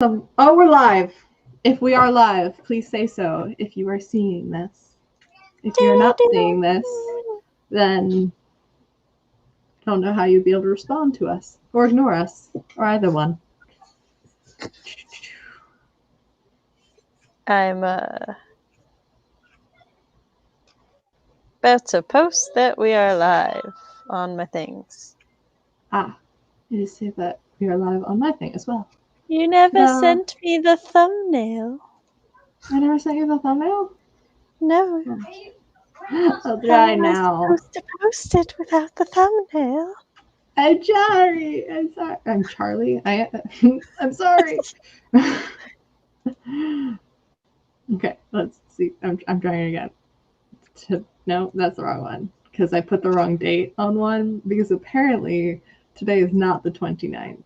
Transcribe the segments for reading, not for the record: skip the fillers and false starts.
Oh, we're live. If we are live, please say so if you are seeing this. If you're not seeing this, then I don't know how you'd be able to respond to us or ignore us or either one. I'm about to post that we are live on my things. Ah, it is say that we are live on my thing as well. You never sent me the thumbnail. I never sent you the thumbnail? No. I'll try now. I'm supposed to post it without the thumbnail. I'm Charlie. I'm sorry. I'm Charlie. I'm sorry. Okay, let's see. I'm trying again. No, that's the wrong one because I put the wrong date on one because apparently today is not the 29th.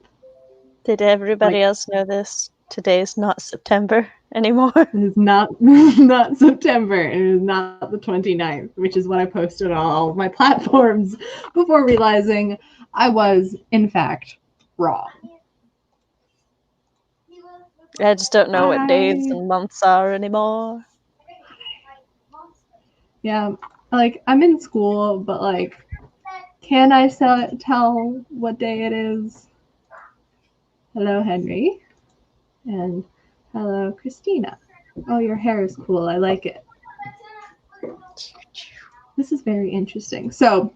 Did everybody else know this? Today is not September anymore. It is not September. It is not the 29th, which is what I posted on all of my platforms before realizing I was, in fact, wrong. I just don't know what days and months are anymore. Yeah, like, I'm in school, but, like, can I tell what day it is? Hello, Henry. And hello, Christina. Oh, your hair is cool. I like it. This is very interesting. So,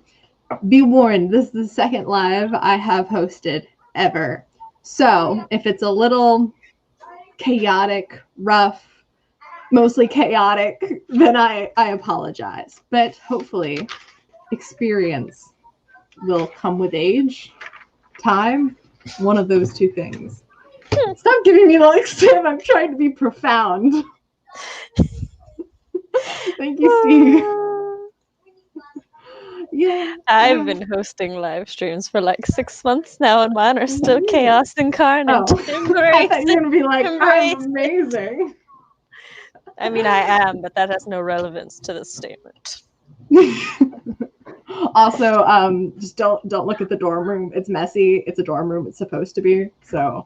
be warned, this is the second live I have hosted ever. So, if it's a little chaotic, rough, mostly chaotic, then I apologize. But hopefully, experience will come with age, time, one of those two things. Stop giving me the look, Sam. I'm trying to be profound. Thank you, Steve. Yeah. I've been hosting live streams for like 6 months now, and mine are still chaos incarnate. Oh. I thought you were going to be like, I'm amazing. I mean, I am, but that has no relevance to this statement. Also, just don't look at the dorm room. It's messy. It's a dorm room. It's supposed to be. So,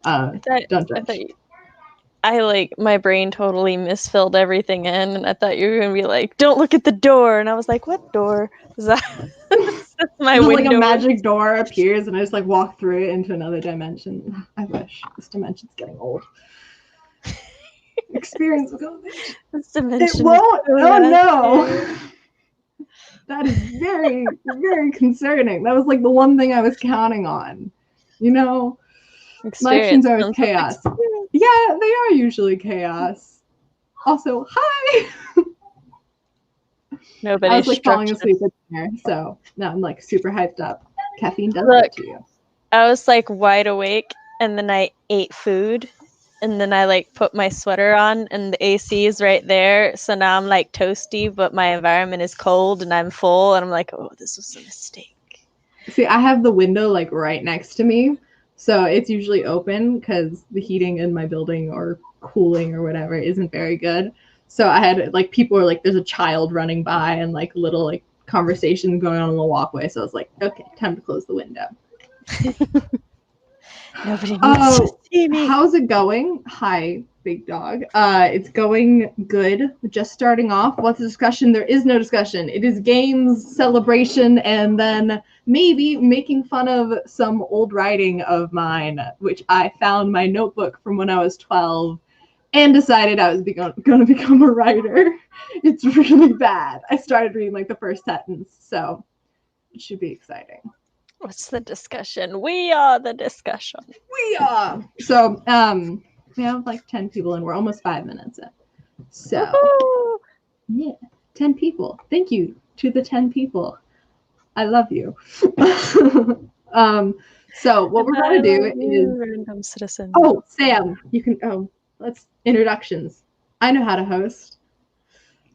don't judge. My brain totally misfilled everything in, and I thought you were gonna be like, "Don't look at the door," and I was like, "What door?" That's my window. Like a magic door appears, and I just like walk through it into another dimension. I wish this dimension's getting old. Experience will go. This dimension. It won't. Oh no. That is very, very concerning. That was like the one thing I was counting on. You know, live streams are always chaos. Yeah, they are usually chaos. Also, hi. Nobody. I was like falling asleep at dinner, so now I'm like super hyped up. Caffeine does that to you. I was like wide awake, and then I ate food, and then I like put my sweater on, and the AC is right there. So now I'm like toasty, but my environment is cold, and I'm full, and I'm like, oh, this was a mistake. See, I have the window like right next to me, so it's usually open because the heating in my building or cooling or whatever isn't very good. So I had like people were like, there's a child running by and like little like conversations going on in the walkway. So I was like, okay, time to close the window. Nobody needs to see me. How's it going? Hi, big dog. It's going good. Just starting off. What's the discussion? There is no discussion. It is games, celebration, and then maybe making fun of some old writing of mine, which I found my notebook from when I was 12 and decided I was going to become a writer. It's really bad. I started reading like the first sentence, so it should be exciting. What's the discussion? We are the discussion. We are. So, we have like 10 people and we're almost 5 minutes in. So, woo-hoo! Yeah, 10 people. Thank you to the 10 people. I love you. So what we're going to do is random citizen. Oh, Sam, you can let's introductions. I know how to host.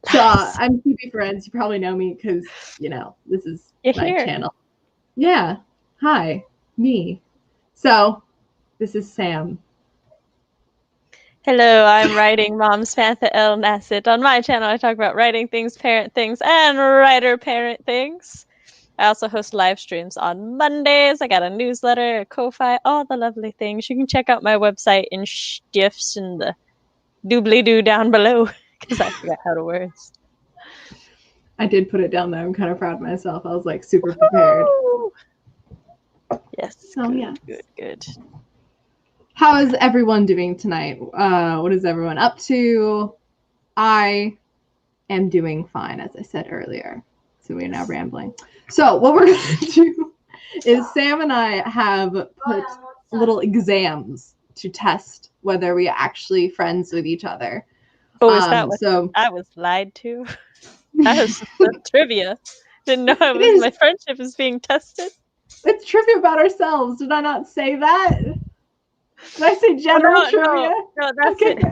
So I'm TV Friends. You probably know me because, you know, this is my channel. Yeah. Hi, me. So, this is Sam. Hello, I'm writing Mom Samantha L. Nasset. On my channel, I talk about writing things, parent things, and writer-parent things. I also host live streams on Mondays. I got a newsletter, a Ko-Fi, all the lovely things. You can check out my website in stiffs in the doobly-doo down below because I forgot how to words. I did put it down there. I'm kind of proud of myself. I was like super prepared. Woo! Yes. So good, yeah. Good. How is everyone doing tonight? What is everyone up to? I am doing fine, as I said earlier. So we're now rambling. So what we're going to do is Sam and I have put little exams to test whether we are actually friends with each other. Oh, is that what so I was lied to? That was trivia. Didn't know my friendship is being tested. It's trivia about ourselves. Did I not say that? Did I say general trivia? No, that's it.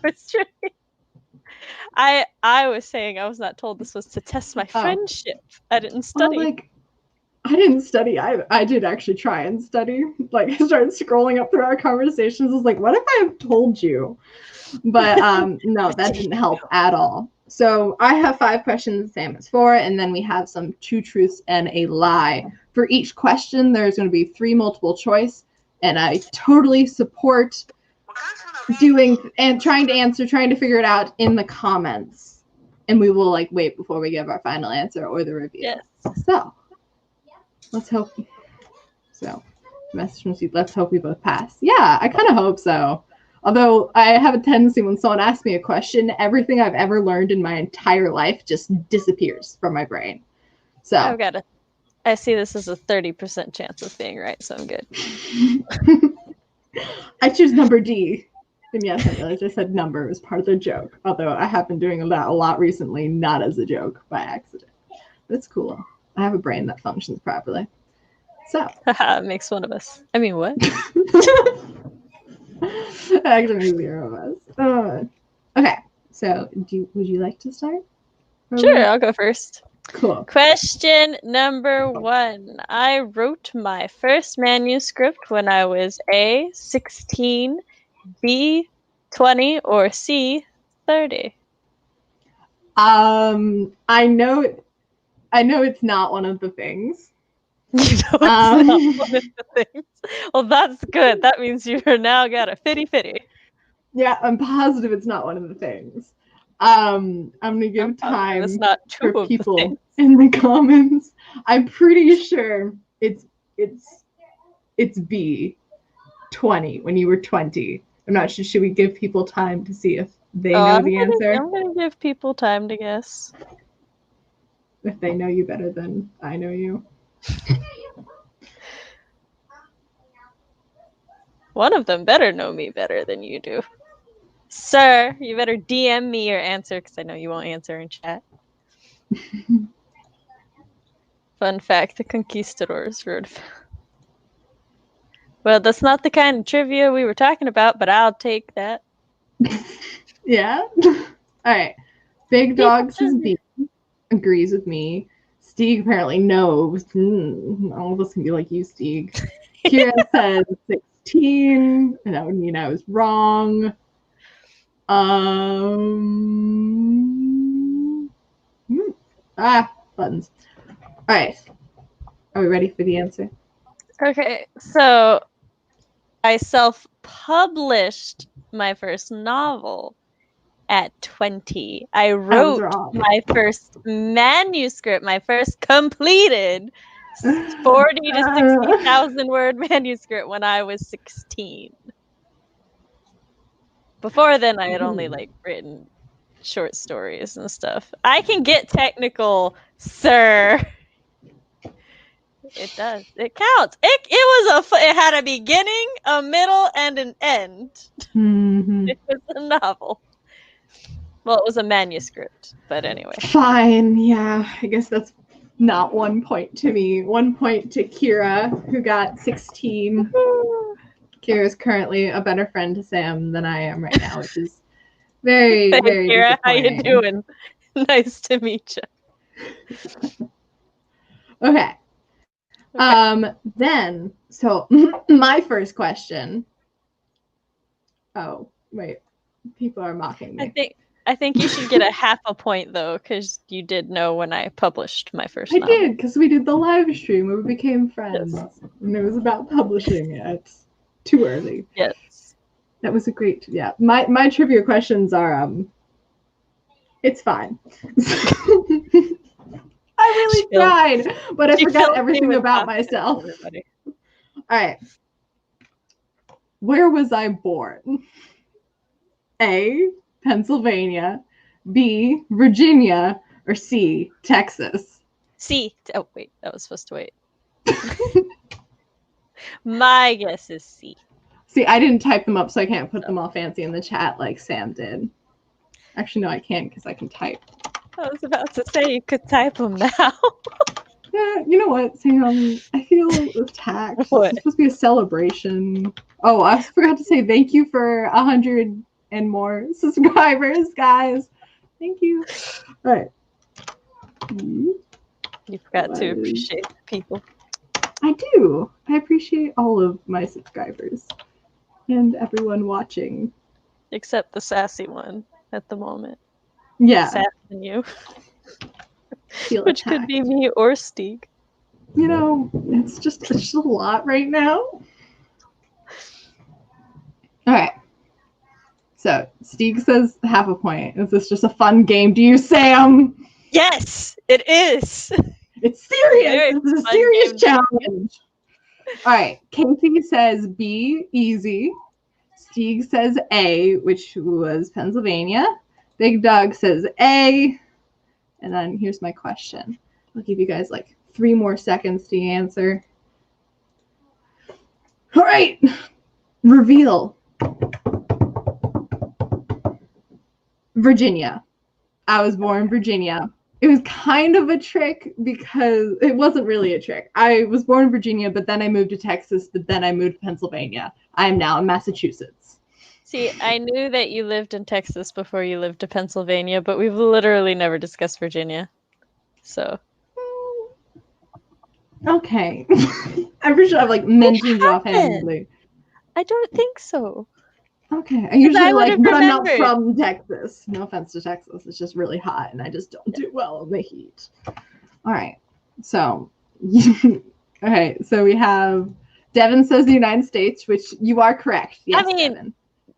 It's trivia. I was saying I was not told this was to test my friendship. I didn't study. Well, I didn't study. I did actually try and study. I started scrolling up through our conversations. I was like, what if I have told you? But no, that didn't help at all. So I have 5 questions, Sam has 4, and then we have some 2 truths and a lie. For each question, there's going to be 3 multiple choice, and I totally support doing and trying to figure it out in the comments. And we will wait before we give our final answer or the review. Yes. So let's hope. So message from Steve, let's hope we both pass. Yeah, I kind of hope so. Although I have a tendency when someone asks me a question, everything I've ever learned in my entire life just disappears from my brain. So I see this as a 30% chance of being right, so I'm good. I choose number D. And yes, I realized I said number was part of the joke. Although I have been doing that a lot recently, not as a joke, by accident. But it's cool. I have a brain that functions properly. So. Haha, makes one of us. I mean, what? Actually, 0 of us. Okay, so would you like to start? Sure, I'll go first. Cool. Question number 1. I wrote my first manuscript when I was A, 16, B, 20, or C, 30. I know it's not one of the things. You know it's not one of the things. Well, that's good. That means you've now got a 50-50. Yeah, I'm positive it's not one of the things. I'm gonna give time for people in the comments. I'm pretty sure it's B, 20, when you were 20. I'm not sure. Should we give people time to see if they know the answer? I'm gonna give people time to guess. If they know you better than I know you. One of them better know me better than you do. Sir, you better DM me your answer because I know you won't answer in chat. Fun fact, the conquistadors rode. Well, that's not the kind of trivia we were talking about, but I'll take that. Yeah? Alright. Big Dog says B. Agrees with me. Stieg apparently knows. All of us can be like you, Stieg. Kira says 16, and that would mean I was wrong. Buttons. All right. Are we ready for the answer? Okay, so I self-published my first novel at 20. I wrote my first manuscript, my first completed 40 to 60,000 word manuscript when I was 16. Before then, I had only written short stories and stuff. I can get technical, sir. It does. It counts. It had a beginning, a middle, and an end. Mm-hmm. It was a novel. Well, it was a manuscript, but anyway. Fine. Yeah, I guess that's not 1 point to me. 1 point to Kira, who got 16. Kira is currently a better friend to Sam than I am right now, which is very, hey, very Kira, disappointing. how you doing? Nice to meet you. Okay. Then, so my first question. Oh, wait. People are mocking me. I think you should get a half a point though, because you did know when I published my first I novel. did, because we did the live stream where we became friends. Yes. And it was about publishing it. Too early. Yes. That was a great, yeah. My trivia questions are, it's fine. I really tried, but I forgot everything about myself. All right. Where was I born? A, Pennsylvania, B, Virginia, or C, Texas? C. Oh, wait. That was supposed to wait. My guess is C. See, I didn't type them up, so I can't put them all fancy in the chat like Sam did. Actually, no, I can't because I can type. I was about to say you could type them now. Yeah, you know what, Sam? I feel attacked. What? It's supposed to be a celebration. Oh, I forgot to say thank you for 100 and more subscribers, guys. Thank you. All right. You forgot to appreciate people. I do. I appreciate all of my subscribers and everyone watching. Except the sassy one at the moment. Yeah. Sassing you. Which could be me or Stieg. You know, it's just a lot right now. All right. So Stieg says half a point. Is this just a fun game to you, Sam? Yes, it is. It's serious. This is a serious challenge. All right. Casey says B, easy. Stieg says A, which was Pennsylvania. Big Dog says A. And then here's my question. I'll give you guys like 3 more seconds to answer. All right. Reveal. Virginia. I was born in Virginia. It was kind of a trick because it wasn't really a trick. I was born in Virginia, but then I moved to Texas, but then I moved to Pennsylvania. I am now in Massachusetts. See, I knew that you lived in Texas before you lived to Pennsylvania, but we've literally never discussed Virginia. So. Okay. I'm pretty sure I've like mentioned it offhandedly. I don't think so. Okay. I usually like, but I'm not from Texas. No offense to Texas. It's just really hot and I just don't do well in the heat. All right. So, okay. So we have Devin says the United States, which you are correct. Yes, I mean, Devin.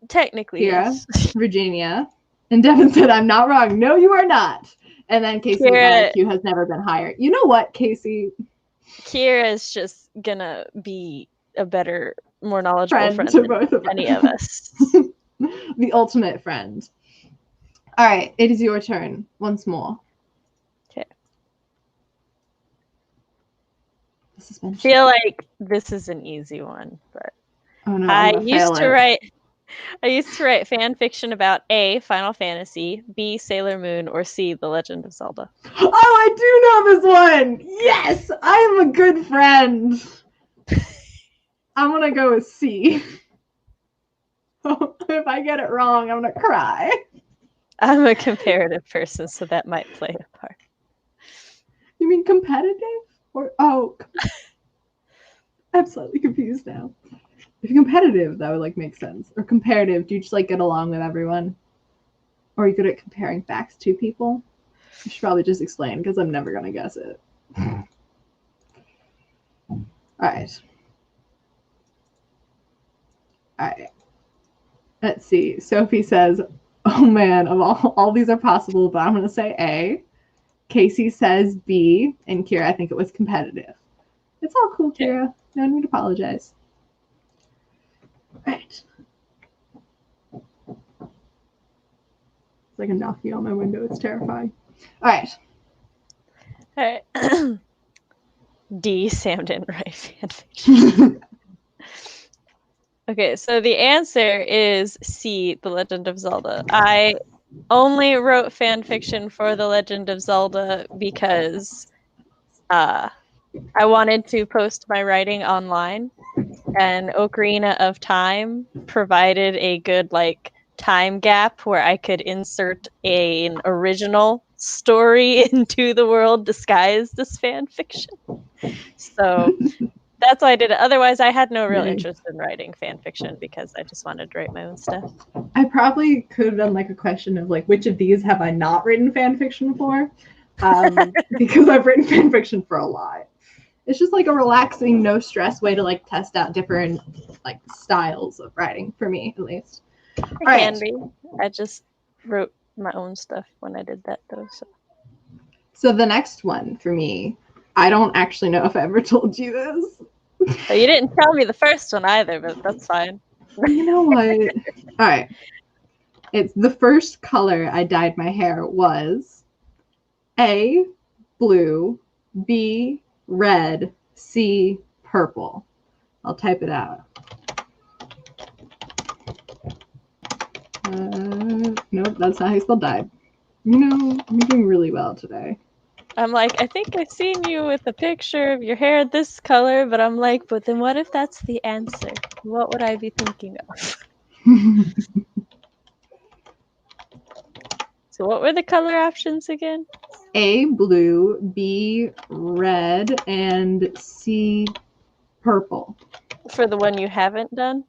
Technically, yes. Virginia. And Devin said, I'm not wrong. No, you are not. And then Casey, my IQ has never been higher. You know what, Casey? Kira's just gonna be a better, more knowledgeable friend to both of any of us. The ultimate friend. All right, it is your turn once more. Okay. I feel like this is an easy one, but oh, no, I used to write fan fiction about A, Final Fantasy, B, Sailor Moon, or C, The Legend of Zelda. Oh, I do know this one! Yes! I am a good friend. I'm gonna go with C. If I get it wrong, I'm gonna cry. I'm a comparative person, so that might play a part. You mean competitive? Or I'm slightly confused now. If you're competitive, that would like make sense. Or comparative, do you just like get along with everyone? Or are you good at comparing facts to people? I should probably just explain because I'm never gonna guess it. Alright. Alright. Let's see. Sophie says, oh man, of all these are possible, but I'm gonna say A. Casey says B, and Kira, I think it was competitive. It's all cool, Kira. No need to apologize. Right. It's like a knocking on my window. It's terrifying. All right. All right. D, Sam didn't write fanfiction. Okay, so the answer is C, The Legend of Zelda. I only wrote fanfiction for The Legend of Zelda because I wanted to post my writing online, and Ocarina of Time provided a good time gap where I could insert an original story into the world disguised as fan fiction. So That's why I did it. Otherwise, I had no real Yeah. interest in writing fan fiction because I just wanted to write my own stuff. I probably could have done like a question of like, which of these have I not written fan fiction for? Because I've written fan fiction for a lot. It's just like a relaxing, no stress way to like test out different like styles of writing for me, at least. It can be. I just wrote my own stuff when I did that, though. So the next one for me, I don't actually know if I ever told you this. So you didn't tell me the first one either, but that's fine. You know what? All right. It's the first color I dyed my hair was A, blue, B, red, C, purple. I'll type it out. Nope, that's not how you spell dyed. You know, I'm doing really well today. I'm like, I think I've seen you with a picture of your hair this color, but I'm like, but then what if that's the answer? What would I be thinking of? So what were the color options again? A, blue, B, red, and C, purple. For the one you haven't done?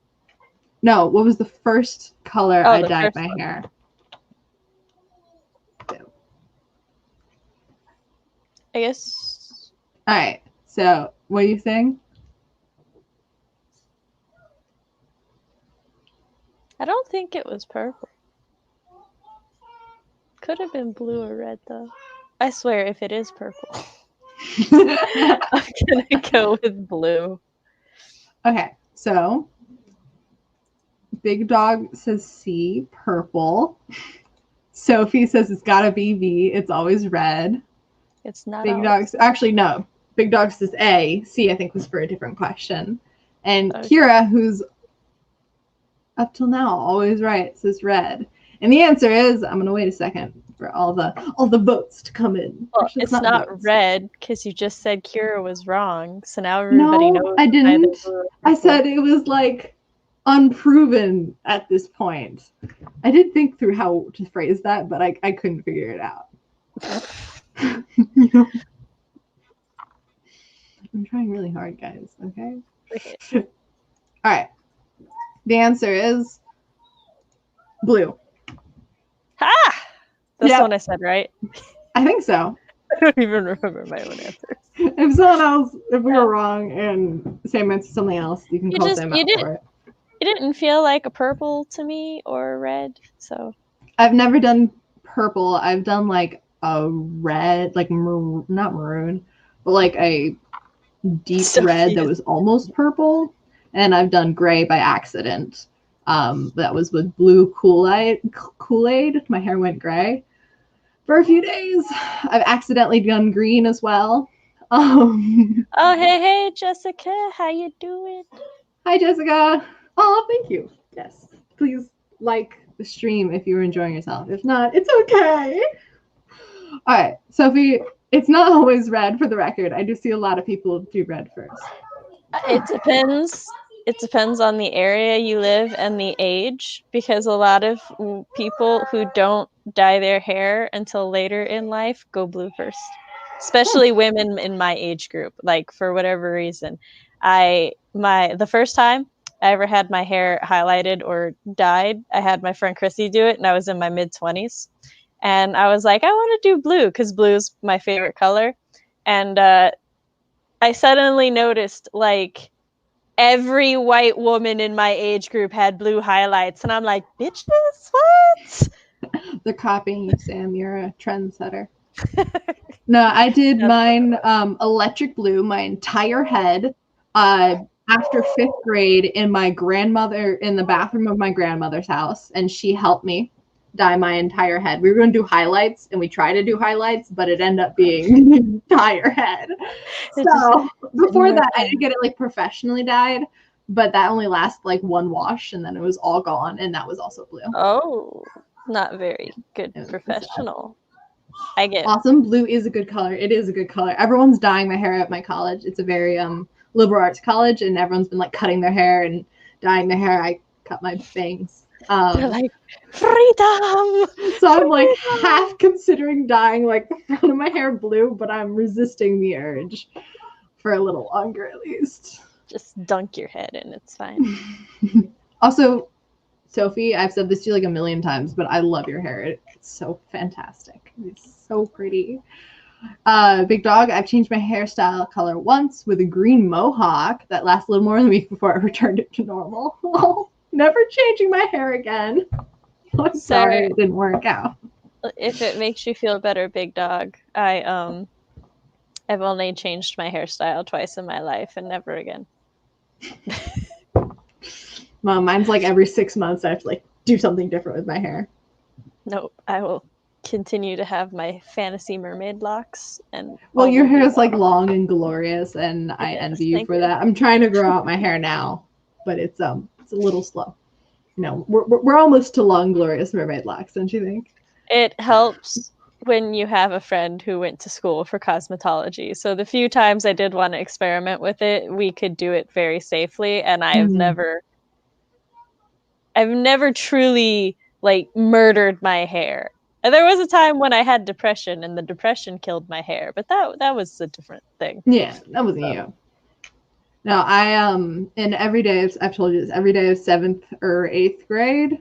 No, what was the first color I dyed my hair? I guess. All right. So, what are you saying? I don't think it was purple. Could have been blue or red, though. I swear, if it is purple, I'm gonna go with blue. Okay, so Big Dog says C, purple. Sophie says it's gotta be B. It's always red. It's not. Big Dog. Actually, no. Big Dog says A. C, I think, was for a different question. And okay. Kira, who's up till now always right, says red. And the answer is, I'm gonna wait a second for all the votes to come in. Well, it's not red because you just said Kira was wrong. So now everybody knows. No, I didn't. I said it was like unproven at this point. I did think through how to phrase that, but I couldn't figure it out. You know? I'm trying really hard, guys. Okay. All right. The answer is blue. Ha! That's the one I said, right? I think so. I don't even remember my own answer. If we were wrong and Sam answered something else, you can call Sam out for it. It didn't feel like a purple to me or a red, so. I've never done purple. I've done like a red, like not maroon, but like a deep red that was almost purple. And I've done gray by accident. That was with blue Kool-Aid. My hair went gray for a few days. I've accidentally done green as well. Oh, hey, Jessica. How you doing? Hi, Jessica. Oh, thank you. Yes. Please like the stream if you're enjoying yourself. If not, it's okay. All right, Sophie, it's not always red for the record. I do see a lot of people do red first. It depends. It depends on the area you live and the age, because a lot of people who don't dye their hair until later in life go blue first, especially women in my age group. Like, for whatever reason, the first time I ever had my hair highlighted or dyed, I had my friend Chrissy do it, and I was in my mid-20s, and I was like, I want to do blue because blue is my favorite color, and I suddenly noticed like every white woman in my age group had blue highlights, and I'm like, bitches, what? They're copying you, Sam. You're a trendsetter. No, I did mine electric blue, my entire head, after 5th grade in the bathroom of my grandmother's house, and she helped me dye my entire head. We were going to do highlights, and we tried to do highlights, but it ended up being the entire head. So before that, I did get it like professionally dyed, but that only lasted like one wash, and then it was all gone, and that was also blue. Oh, not very good professional. I get awesome. Blue is a good color. It is a good color. Everyone's dyeing my hair at my college. It's a very liberal arts college, and everyone's been like cutting their hair and dyeing their hair. I cut my bangs. They're like, freedom! So I'm like half considering dyeing like the front of my hair blue, but I'm resisting the urge. for a little longer at least. Just dunk your head in. It's fine. Also, Sophie, I've said this to you like a million times, but I love your hair. It's so fantastic. It's so pretty. Big Dog, I've changed my hairstyle color once with a green mohawk that lasts a little more than a week before I returned it to normal. Never changing my hair again. I'm sorry it didn't work out. If it makes you feel better, Big Dog, I've only changed my hairstyle twice in my life and never again. Well, mine's like every 6 months I have to like do something different with my hair. Nope, I will continue to have my fantasy mermaid locks. And well, your hair is like long and glorious, and I envy you for that. I'm trying to grow out my hair now, but it's a little slow. You know, we're almost to long, glorious mermaid locks, don't you think? It helps when you have a friend who went to school for cosmetology. So the few times I did want to experiment with it, we could do it very safely, and I've never truly like murdered my hair. And there was a time when I had depression, and the depression killed my hair, but that was a different thing. Yeah, that wasn't you. No, I in every day of, I've told you this, every day of 7th or 8th grade,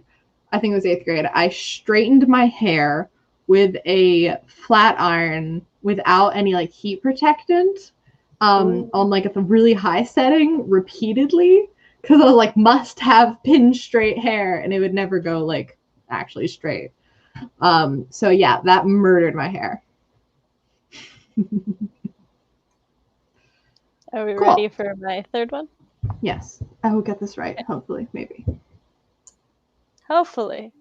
I think it was 8th grade, I straightened my hair with a flat iron without any like heat protectant on like at the really high setting repeatedly, because I was like, must have pin straight hair, and it would never go like actually straight. So yeah, that murdered my hair. Are we ready for my third one? Yes, I will get this right, hopefully, maybe. Hopefully.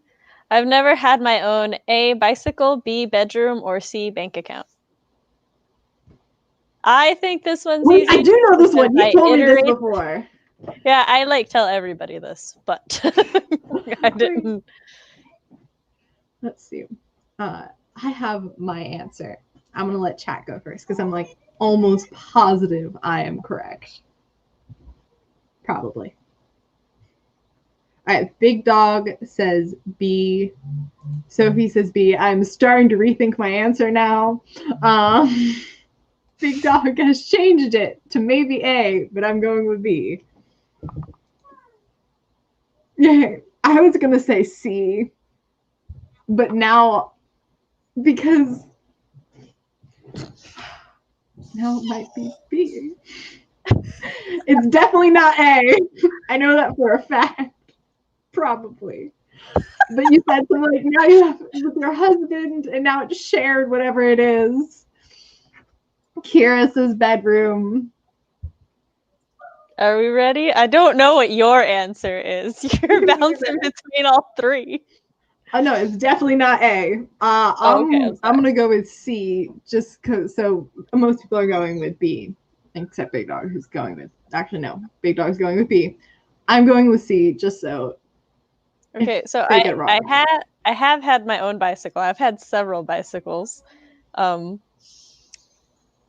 I've never had my own A, bicycle, B, bedroom, or C, bank account. I think this one's easy. I do know this one. You told me this before. Yeah, I like tell everybody this, but I didn't. Let's see. I have my answer. I'm going to let chat go first because I'm like almost positive I am correct. Probably. All right, Big Dog says B. Sophie says B. I'm starting to rethink my answer now. Big Dog has changed it to maybe A, but I'm going with B. Yeah, I was going to say C, but now, because now it might be B. It's definitely not A. I know that for a fact. Probably. But you said something like, now you have with your husband, and now it's shared, whatever it is. Kira says bedroom. Are we ready? I don't know what your answer is. You're bouncing between all three. Oh no, it's definitely not A. I'm gonna go with C, just because. So most people are going with B, except Big Dog, who's going with. Actually, no, Big Dog's going with B. I'm going with C, just so. Okay, so I have had my own bicycle. I've had several bicycles.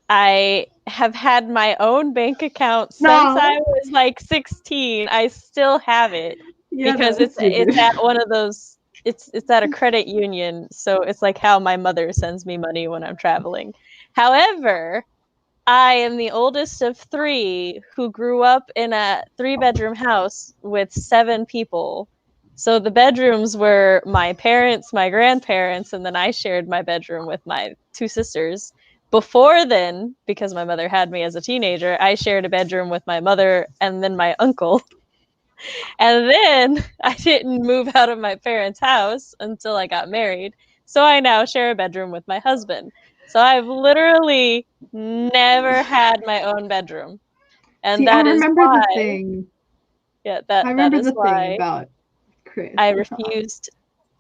I have had my own bank account since I was like 16. I still have it because it's at one of those. It's at a credit union, so it's like how my mother sends me money when I'm traveling. However, I am the oldest of 3 who grew up in a 3-bedroom house with 7 people. So the bedrooms were my parents, my grandparents, and then I shared my bedroom with my 2 sisters. Before then, because my mother had me as a teenager, I shared a bedroom with my mother and then my uncle. And then I didn't move out of my parents' house until I got married. So I now share a bedroom with my husband. So I've literally never had my own bedroom. And that is why. The thing. Yeah, I remember the thing about Chris. I refused.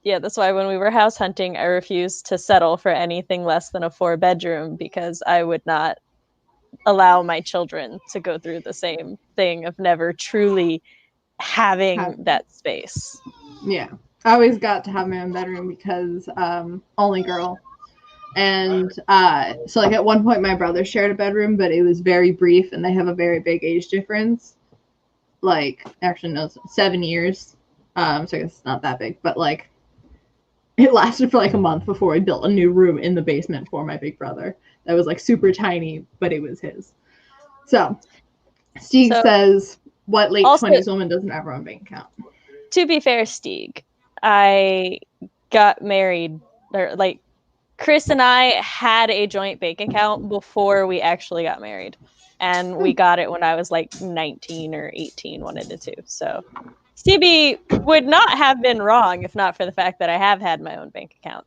Yeah, that's why when we were house hunting, I refused to settle for anything less than a 4-bedroom because I would not allow my children to go through the same thing of never truly having that space. Yeah, I always got to have my own bedroom because only girl. And so like at one point my brother shared a bedroom, but it was very brief, and they have a very big age difference. Like, actually no, 7 years. So I guess it's not that big, but like it lasted for like a month before I built a new room in the basement for my big brother that was like super tiny, but it was his. So, Steve So, says, what late also, 20s woman doesn't have her own bank account? to be fair, Stieg, I got married, or like Chris and I had a joint bank account before we actually got married. And we got it when I was like 19 or 18, one of the two. So CB would not have been wrong if not for the fact that I have had my own bank account.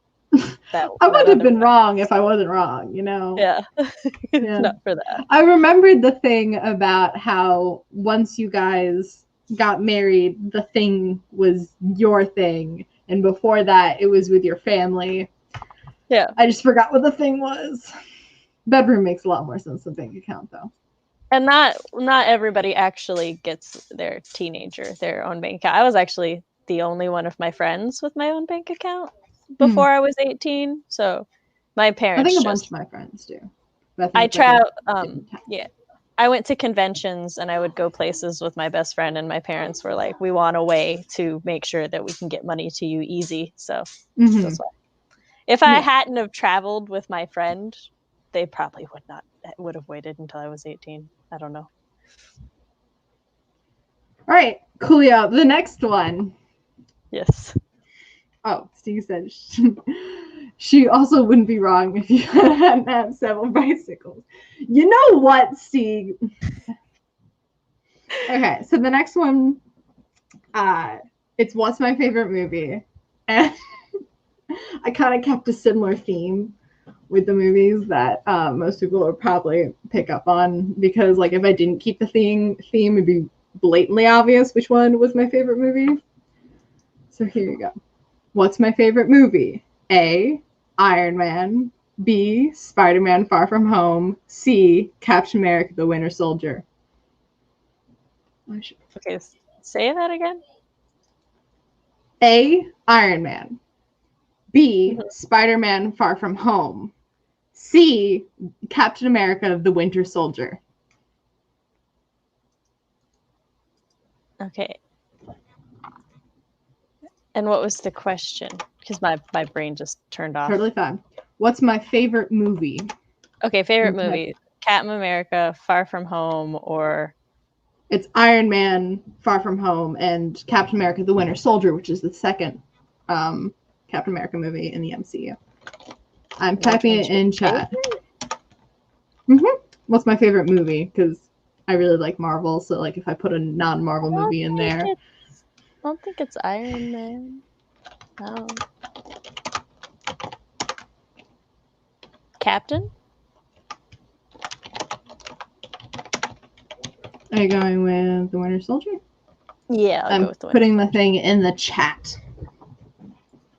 I would have been wrong if I wasn't wrong, you know? Yeah. Yeah. Not for that. I remembered the thing about how once you guys got married, the thing was your thing. And before that, it was with your family. Yeah. I just forgot what the thing was. Bedroom makes a lot more sense than bank account, though. And not everybody actually gets their teenager their own bank account. I was actually the only one of my friends with my own bank account before I was 18. So my parents, I think a bunch of my friends do. I travel. Yeah, I went to conventions and I would go places with my best friend, and my parents were like, "We want a way to make sure that we can get money to you easy." So that's why. If I hadn't have traveled with my friend, they probably would have waited until I was 18. I don't know. All right, Coolio. The next one. Yes. Oh, Steve said she also wouldn't be wrong if you hadn't had several bicycles. You know what, Steve? Okay, so the next one, it's what's my favorite movie, and I kind of kept a similar theme with the movies that most people would probably pick up on, because like if I didn't keep the theme, it'd be blatantly obvious which one was my favorite movie. So here you go. What's my favorite movie? A, Iron Man. B, Spider-Man Far From Home. C, Captain America the Winter Soldier. Okay, say that again. A, Iron Man. B, Spider-Man Far From Home. C, Captain America the Winter Soldier. Okay. And what was the question? Because my brain just turned off. Totally fine. What's my favorite movie? Okay, favorite movie. Captain America, Far From Home, or... It's Iron Man, Far From Home, and Captain America the Winter Soldier, which is the second Captain America movie in the MCU. I'm typing it in chat. What's my favorite movie? Because I really like Marvel, so like if I put a non-Marvel movie in there... I don't think it's Iron Man. No. Captain? Are you going with the Winter Soldier? Yeah, I'll go with the Winter putting the thing in the chat.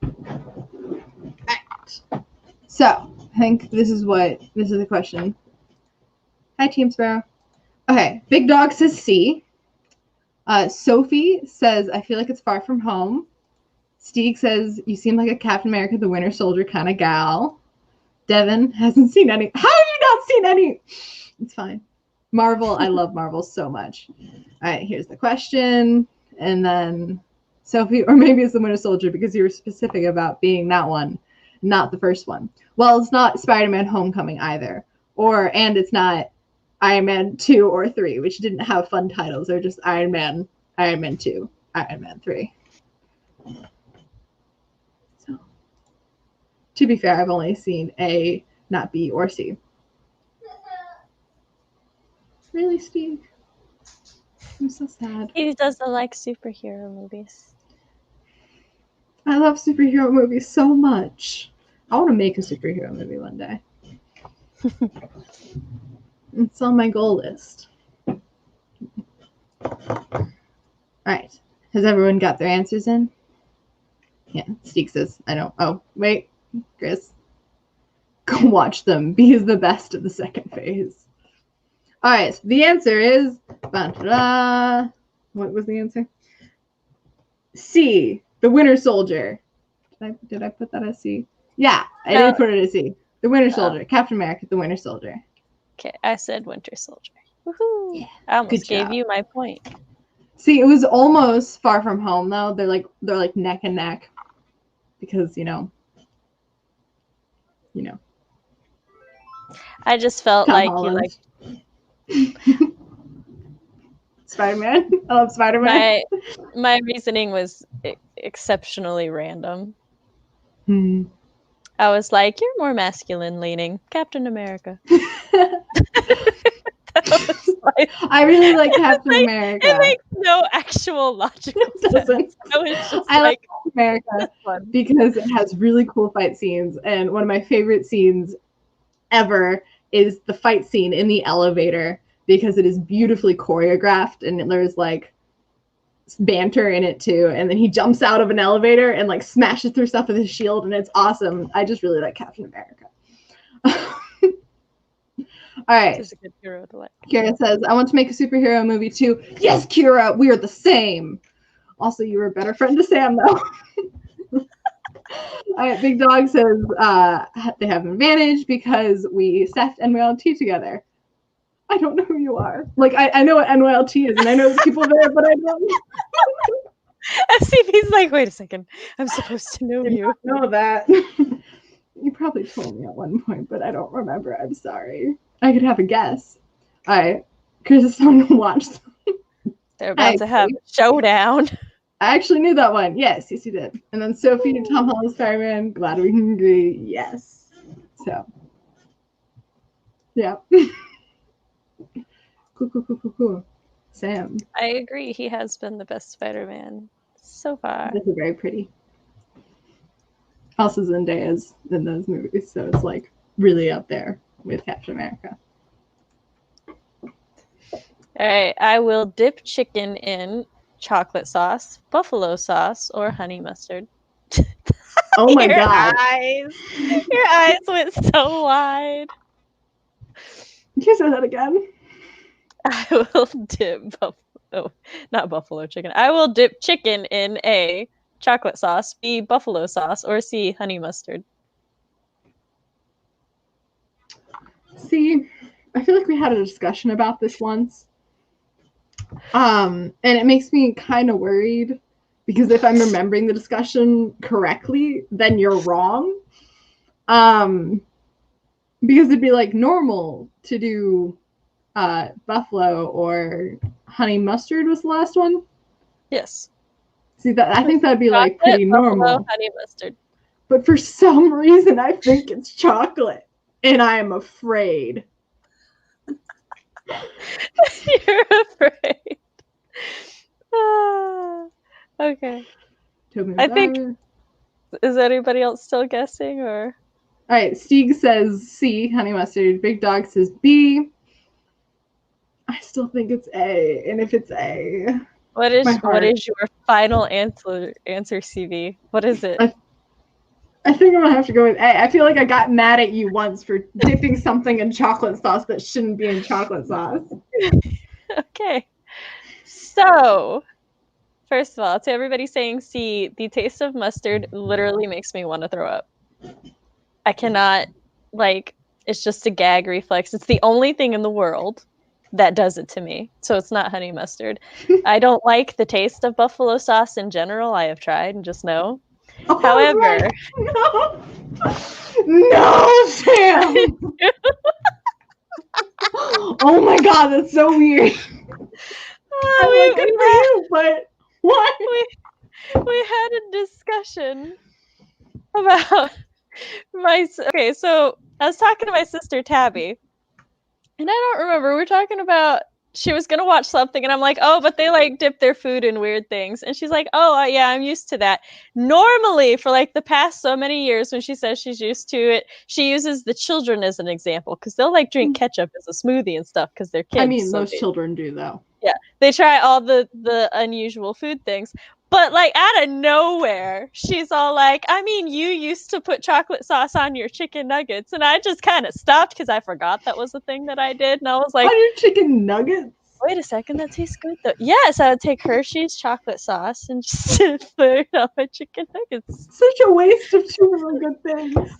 Right. So, I think this is the question. Hi, Team Sparrow. Okay, Big Dog says C. Sophie says, I feel like it's Far From Home. Steeg says, you seem like a Captain America the Winter Soldier kind of gal. Devin hasn't seen any. How have you not seen any? It's fine. Marvel, I love Marvel so much. All right, here's the question. And then Sophie, or maybe it's the Winter Soldier because you were specific about being that one, not the first one. Well, it's not Spider-Man Homecoming either. And it's not Iron Man 2 or 3, which didn't have fun titles. They're just Iron Man 2, Iron Man 3. So, to be fair, I've only seen A, not B or C. Really, Steve? I'm so sad. He doesn't like superhero movies. I love superhero movies so much. I want to make a superhero movie one day. It's on my goal list. All right. Has everyone got their answers in? Yeah, Steek says, I don't. Oh, wait, Chris. Go watch them. B is the best of the second phase. All right, so the answer is... What was the answer? C, the Winter Soldier. Did I put that as C? Yeah, I did put it as C. The Winter Soldier. Captain America, the Winter Soldier. Okay, I said Winter Soldier. Woohoo! Yeah, I almost gave you my point. See, it was almost Far From Home though. They're like neck and neck, because you know. I just felt Tom like Holland. you Spider-Man. I love Spider-Man. My reasoning was exceptionally random. I was like, you're more masculine leaning, Captain America. I really like Captain America. It makes no actual logical sense. I was just I like Captain America because it has really cool fight scenes, and one of my favorite scenes ever is the fight scene in the elevator because it is beautifully choreographed and there's like banter in it too, and then he jumps out of an elevator and like smashes through stuff with his shield, and it's awesome. I just really like Captain America. All right. It's a good hero to like. Kira says, I want to make a superhero movie too. Yes, Kira, we are the same. Also, you were a better friend to Sam, though. All right, Big Dog says they have an advantage because we Seth NYLT together. I don't know who you are. Like, I know what NYLT is, and I know there's people there, but I don't. FCB's like, wait a second. I'm supposed to know you. I know that. You probably told me at one point, but I don't remember. I'm sorry. I could have a guess. All right. Chris is someone to watch. They're about to have a showdown. I actually knew that one. Yes, you did. And then Sophie, Tom Holland, Spider-Man. Glad we can agree. Yes. So, yeah. Cool. Sam. I agree. He has been the best Spider-Man so far. This is very pretty. Also, Zendaya's in those movies, so it's like really up there with Captain America. All right, I will dip chicken in chocolate sauce, buffalo sauce, or honey mustard. Oh my god! Your eyes went so wide. Can you say that again? I will dip not buffalo chicken. I will dip chicken in A, chocolate sauce, B, buffalo sauce, or C, honey mustard. See, I feel like we had a discussion about this once. And it makes me kind of worried because if I'm remembering the discussion correctly, then you're wrong. Because it'd be like normal to do buffalo or honey mustard was the last one. Yes. See that I think that'd be like pretty normal. Buffalo, honey mustard. But for some reason, I think it's chocolate, and I am afraid. You're afraid. Okay. I think. Is anybody else still guessing, or? All right. Stieg says C, honey mustard. Big Dog says B. I still think it's A, and if it's A, what is your final answer, CV? What is it? I think I'm gonna have to go with A. I feel like I got mad at you once for dipping something in chocolate sauce that shouldn't be in chocolate sauce. Okay. So, first of all, to everybody saying C, the taste of mustard literally makes me want to throw up. I cannot, it's just a gag reflex. It's the only thing in the world that does it to me. So it's not honey mustard. I don't like the taste of buffalo sauce in general. I have tried and just know. Oh, however, no, Sam. Oh my god, that's so weird. But what? We had a discussion about okay, so I was talking to my sister Tabby, and I don't remember, we were talking about she was gonna watch something, and I'm like, oh, but they dip their food in weird things, and she's like, oh yeah, I'm used to that. Normally, for the past so many years, when she says she's used to it, she uses the children as an example because they'll drink ketchup as a smoothie and stuff because they're kids. I mean, most children do though. Yeah, they try all the unusual food things. But out of nowhere, she's all like, I mean, you used to put chocolate sauce on your chicken nuggets. And I just kind of stopped because I forgot that was the thing that I did. And I was like, on your chicken nuggets? Wait a second, that tastes good though. Yes, I would take Hershey's chocolate sauce and just put it on my chicken nuggets. Such a waste of two really good things.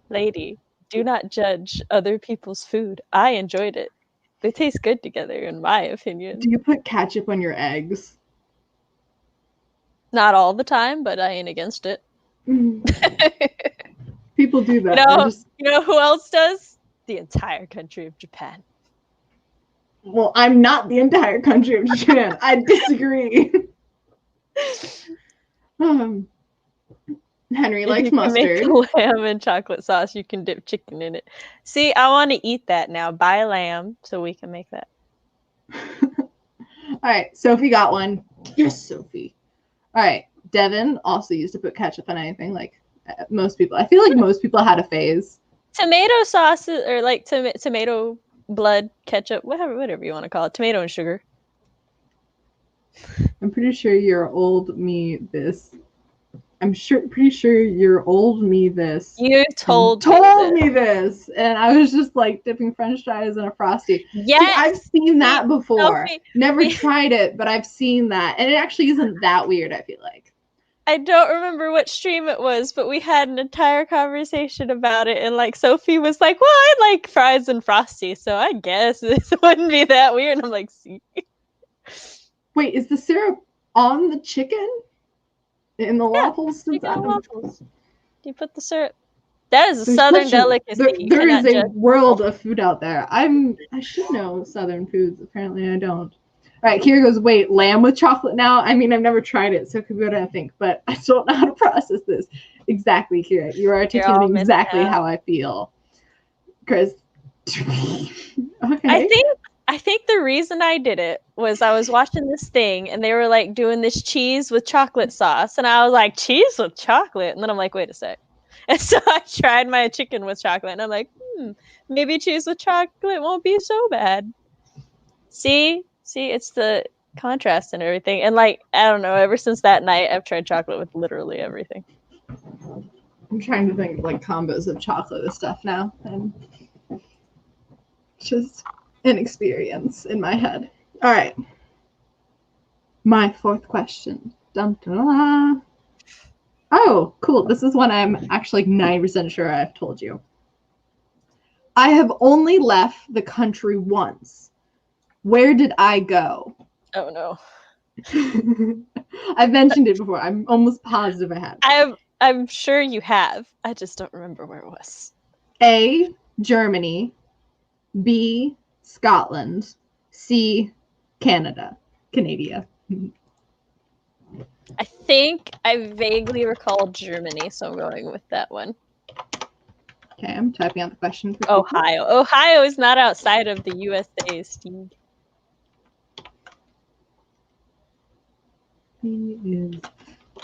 Lady, do not judge other people's food. I enjoyed it. They taste good together, in my opinion. Do you put ketchup on your eggs? Not all the time, but I ain't against it. People do that. You know who else does? The entire country of Japan. Well, I'm not the entire country of Japan. I disagree. Henry likes mustard. Make lamb and chocolate sauce, you can dip chicken in it. See, I want to eat that now. Buy lamb so we can make that. All right, Sophie got one. Yes, Sophie. All right, Devin also used to put ketchup on anything, like most people. I feel like most people had a phase. Tomato sauce or like tomato blood ketchup, whatever you want to call it. Tomato and sugar. I'm pretty sure you're old me this. Pretty sure you're old me this. You told me this, and I was just like dipping French fries in a Frosty. Yes, see, I've seen that before. Sophie, Never tried it, but I've seen that, and it actually isn't that weird. I feel like. I don't remember what stream it was, but we had an entire conversation about it, and like Sophie was like, "Well, I like fries and Frosty, so I guess this wouldn't be that weird." And I'm like, "See." Wait, is the syrup on the chicken? In the waffles? Waffles. You put the syrup. That is a southern delicacy. There is a world of food out there. I should know southern foods. Apparently I don't. All right, Kira goes, wait, lamb with chocolate now? I mean, I've never tried it, so it could be what I think, but I don't know how to process this. Exactly, Kira. You're articulating exactly how I feel. Chris. Okay. I think the reason I did it was I was watching this thing and they were like doing this cheese with chocolate sauce. And I was like, cheese with chocolate? And then I'm like, wait a sec. And so I tried my chicken with chocolate and I'm like, maybe cheese with chocolate won't be so bad. See, it's the contrast and everything. And like, I don't know, ever since that night, I've tried chocolate with literally everything. I'm trying to think of like combos of chocolate with stuff now. And just an experience in my head. All right. My fourth question. Dun, dun, dun. Oh, cool. This is one I'm actually 90% sure I've told you. I have only left the country once. Where did I go? Oh, no. I've mentioned it before. I'm almost positive I have. I'm sure you have. I just don't remember where it was. A, Germany. B, Scotland. C, Canada. I think I vaguely recall Germany, so I'm going with that one. Okay, I'm typing out the question. For Ohio. people. Ohio is not outside of the USA, Steve. B is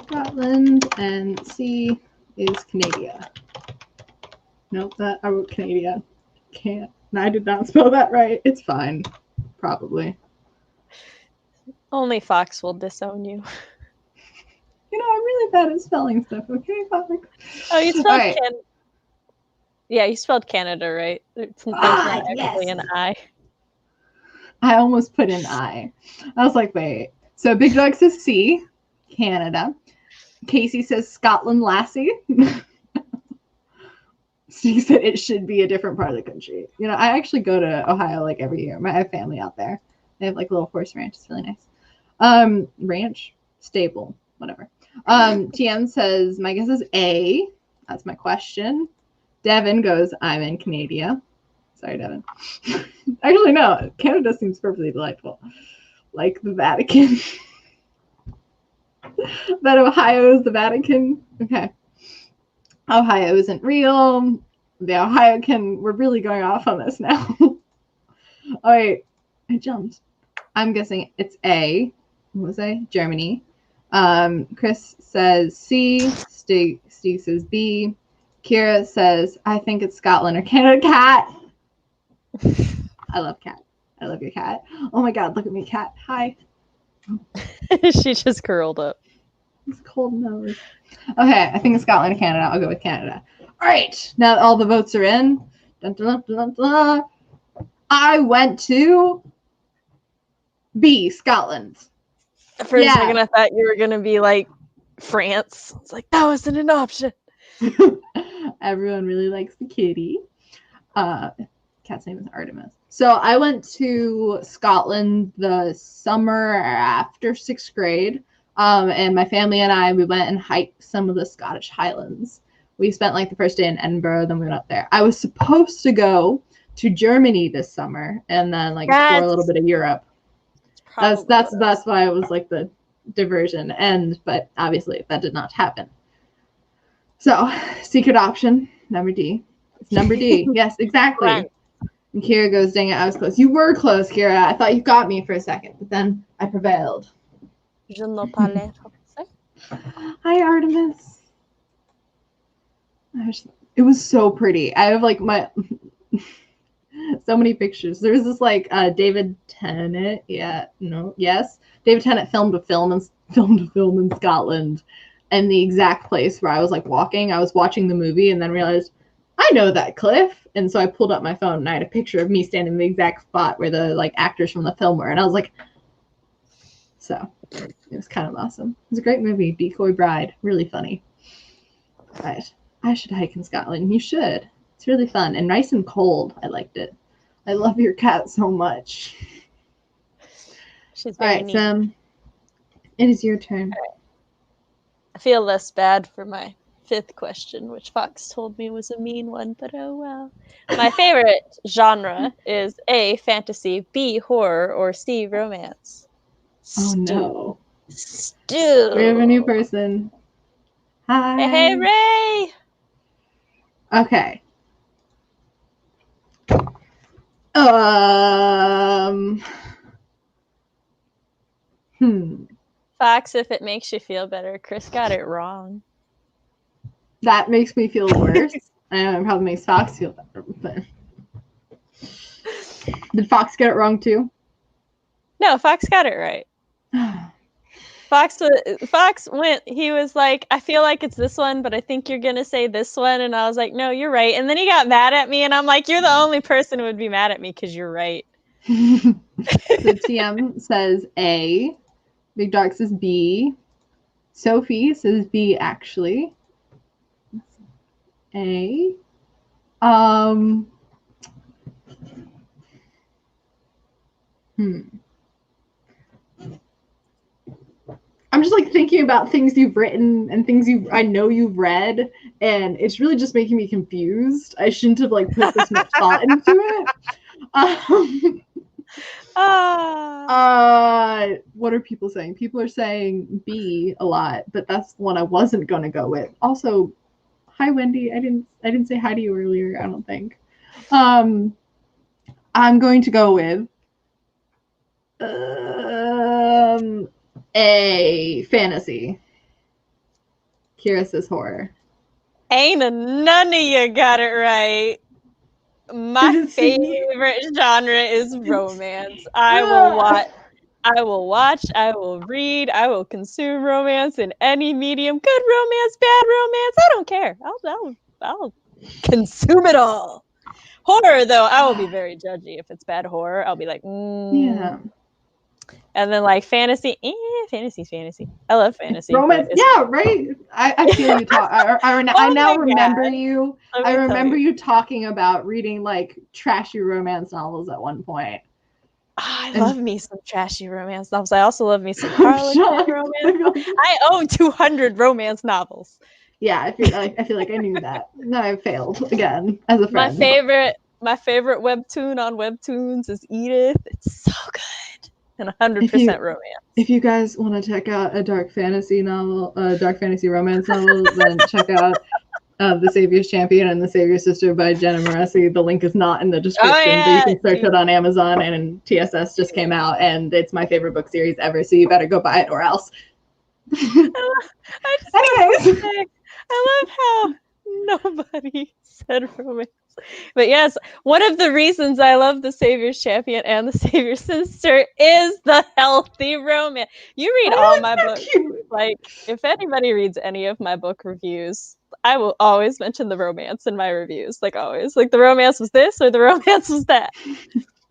Scotland and C is Canada. Nope, I wrote Canada. Can't. I did not spell that right. It's fine. Probably. Only Fox will disown you. You know, I'm really bad at spelling stuff, okay, Fox? Oh, you spelled Canada. Yeah, you spelled Canada right. There's not actually an I. I almost put an I. I was like, wait. So Big Dog says C, Canada. Casey says Scotland Lassie. Steve said it should be a different part of the country. You know, I actually go to Ohio like every year. I have family out there. They have like a little horse ranch. It's really nice. Ranch, stable, whatever. TM says, my guess is A. That's my question. Devin goes, I'm in Canada. Sorry, Devin. Actually, no. Canada seems perfectly delightful. Like the Vatican. But Ohio is the Vatican. Okay. Ohio isn't real. The we're really going off on this now. All right. I jumped. I'm guessing it's A. What was I? Germany. Chris says C. Stig says B. Kira says, I think it's Scotland or Canada. Cat. I love Cat. I love your cat. Oh my God, look at me, Cat. Hi. She just curled up. It's cold nose. Okay, I think it's Scotland or Canada. I'll go with Canada. All right, now that all the votes are in, dun, dun, dun, dun, dun, I went to B, Scotland. For a second, I thought you were going to be like France. It's like, that wasn't an option. Everyone really likes the kitty. Cat's name is Artemis. So I went to Scotland the summer after 6th grade. And my family and I, we went and hiked some of the Scottish Highlands. We spent like the first day in Edinburgh, then we went up there. I was supposed to go to Germany this summer and then like explore a little bit of Europe. That's why it was like the diversion. But obviously that did not happen. So secret option number D. It's number D. Yes, exactly. Right. And Kira goes, dang it, I was close. You were close, Kira. I thought you got me for a second, but then I prevailed. Je ne parle français. Hi, Artemis. It was so pretty. I have like so many pictures. There's this like David Tennant. David Tennant filmed a film in Scotland, and the exact place where I was like walking. I was watching the movie and then realized I know that cliff. And so I pulled up my phone and I had a picture of me standing in the exact spot where the like actors from the film were. And I was like, so it was kind of awesome. It was a great movie, Decoy Bride. Really funny. Right. I should hike in Scotland. You should. It's really fun and nice and cold. I liked it. I love your cat so much. She's very neat. So it is your turn. Right. I feel less bad for my 5th question, which Fox told me was a mean one, but oh well. My favorite genre is A, fantasy, B, horror, or C, romance. Oh no. Stu. We have a new person. Hi. Hey, Ray. Okay. Fox, if it makes you feel better, Chris got it wrong. That makes me feel worse. I know it probably makes Fox feel better, but did Fox get it wrong too? No, Fox got it right. Fox went, he was like, I feel like it's this one, but I think you're going to say this one. And I was like, no, you're right. And then he got mad at me and I'm like, you're the only person who would be mad at me because you're right. So TM says A. Big Dark says B. Sophie says B actually. A. I'm just like thinking about things you've written and things I know you've read, and it's really just making me confused. I shouldn't have like put this much thought into it. What are people saying? People are saying B a lot, but that's the one I wasn't gonna go with. Also, hi Wendy. I didn't say hi to you earlier, I don't think. I'm going to go with A, fantasy. Kira says horror. Ain't none of you got it right. My favorite genre is romance. I will watch, I will read, I will consume romance in any medium. Good romance, bad romance, I don't care. I'll consume it all. Horror, though, I will be very judgy. If it's bad horror, I'll be like, yeah. And then like fantasy's fantasy. I love fantasy. Romance, yeah, right. I feel you talk. I now remember you. I remember you talking about reading like trashy romance novels at one point. I love me some trashy romance novels. I also love me some Harlequin romance novels. I own 200 romance novels. Yeah, I feel like I knew that. No, I failed again as a friend. My favorite webtoon on Webtoons is Edith. It's so good. And 100% romance. If you guys want to check out a dark fantasy romance novel, then check out The Savior's Champion and The Savior's Sister by Jenna Moresi. The link is not in the description, but you can search it on Amazon, and TSS just came out, and it's my favorite book series ever, so you better go buy it or else. Anyways. I love how nobody said romance. But yes, one of the reasons I love The Savior's Champion and The Savior's Sister is the healthy romance. You read all my books. Like, if anybody reads any of my book reviews, I will always mention the romance in my reviews. Like, always. Like, the romance was this or the romance was that.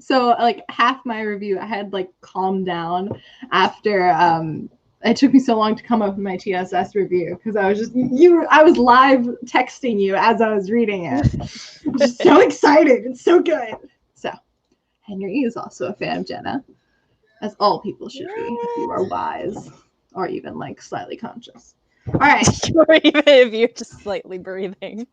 So, like, half my review, I had, like, calmed down after it took me so long to come up with my TSS review because I was live texting you as I was reading it. I'm just so excited. It's so good. So Henry is also a fan of Jenna, as all people should be if you are wise or even like slightly conscious. All right. Or even if you're just slightly breathing.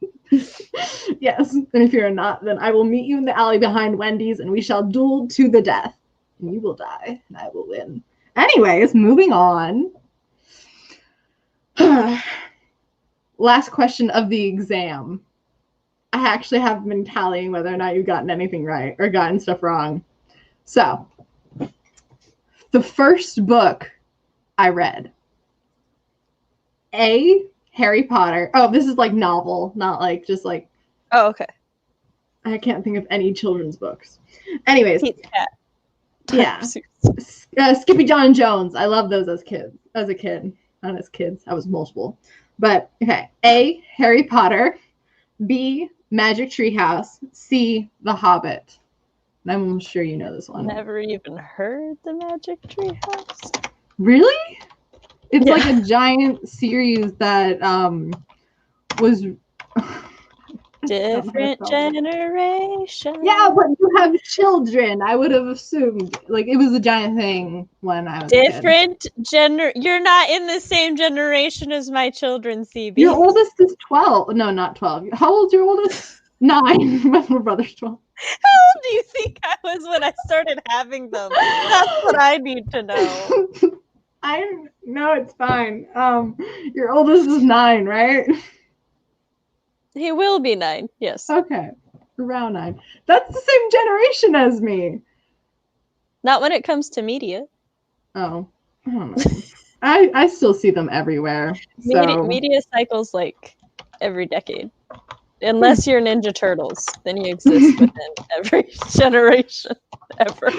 Yes. And if you're not, then I will meet you in the alley behind Wendy's and we shall duel to the death. And you will die and I will win. Anyways, moving on. Last question of the exam. I actually haven't been tallying whether or not you've gotten anything right or gotten stuff wrong. So, the first book I read. A, Harry Potter. Oh, this is like novel, not like just like. Oh, okay. I can't think of any children's books. Anyways. Pete's Cat. Yeah. Skippy, John, and Jones. I love those as kids. As a kid. Not as kids. I was multiple. But, okay. A, Harry Potter. B, Magic Treehouse. C, The Hobbit. And I'm sure you know this one. Never even heard the Magic Treehouse. Really? It's like a giant series that was different generation. Yeah, but you have children. I would have assumed like it was a giant thing when I was different gender. You're not in the same generation as my children, CB. Your oldest is 12. No, not 12. How old's your oldest? 9. My little brother's 12. How old do you think I was when I started having them? That's what I need to know. No, it's fine. Your oldest is 9, right? He will be 9, yes. Okay. Around 9. That's the same generation as me. Not when it comes to media. Oh. I don't know. I still see them everywhere. So. Media cycles like every decade. Unless you're Ninja Turtles, then you exist within every generation ever.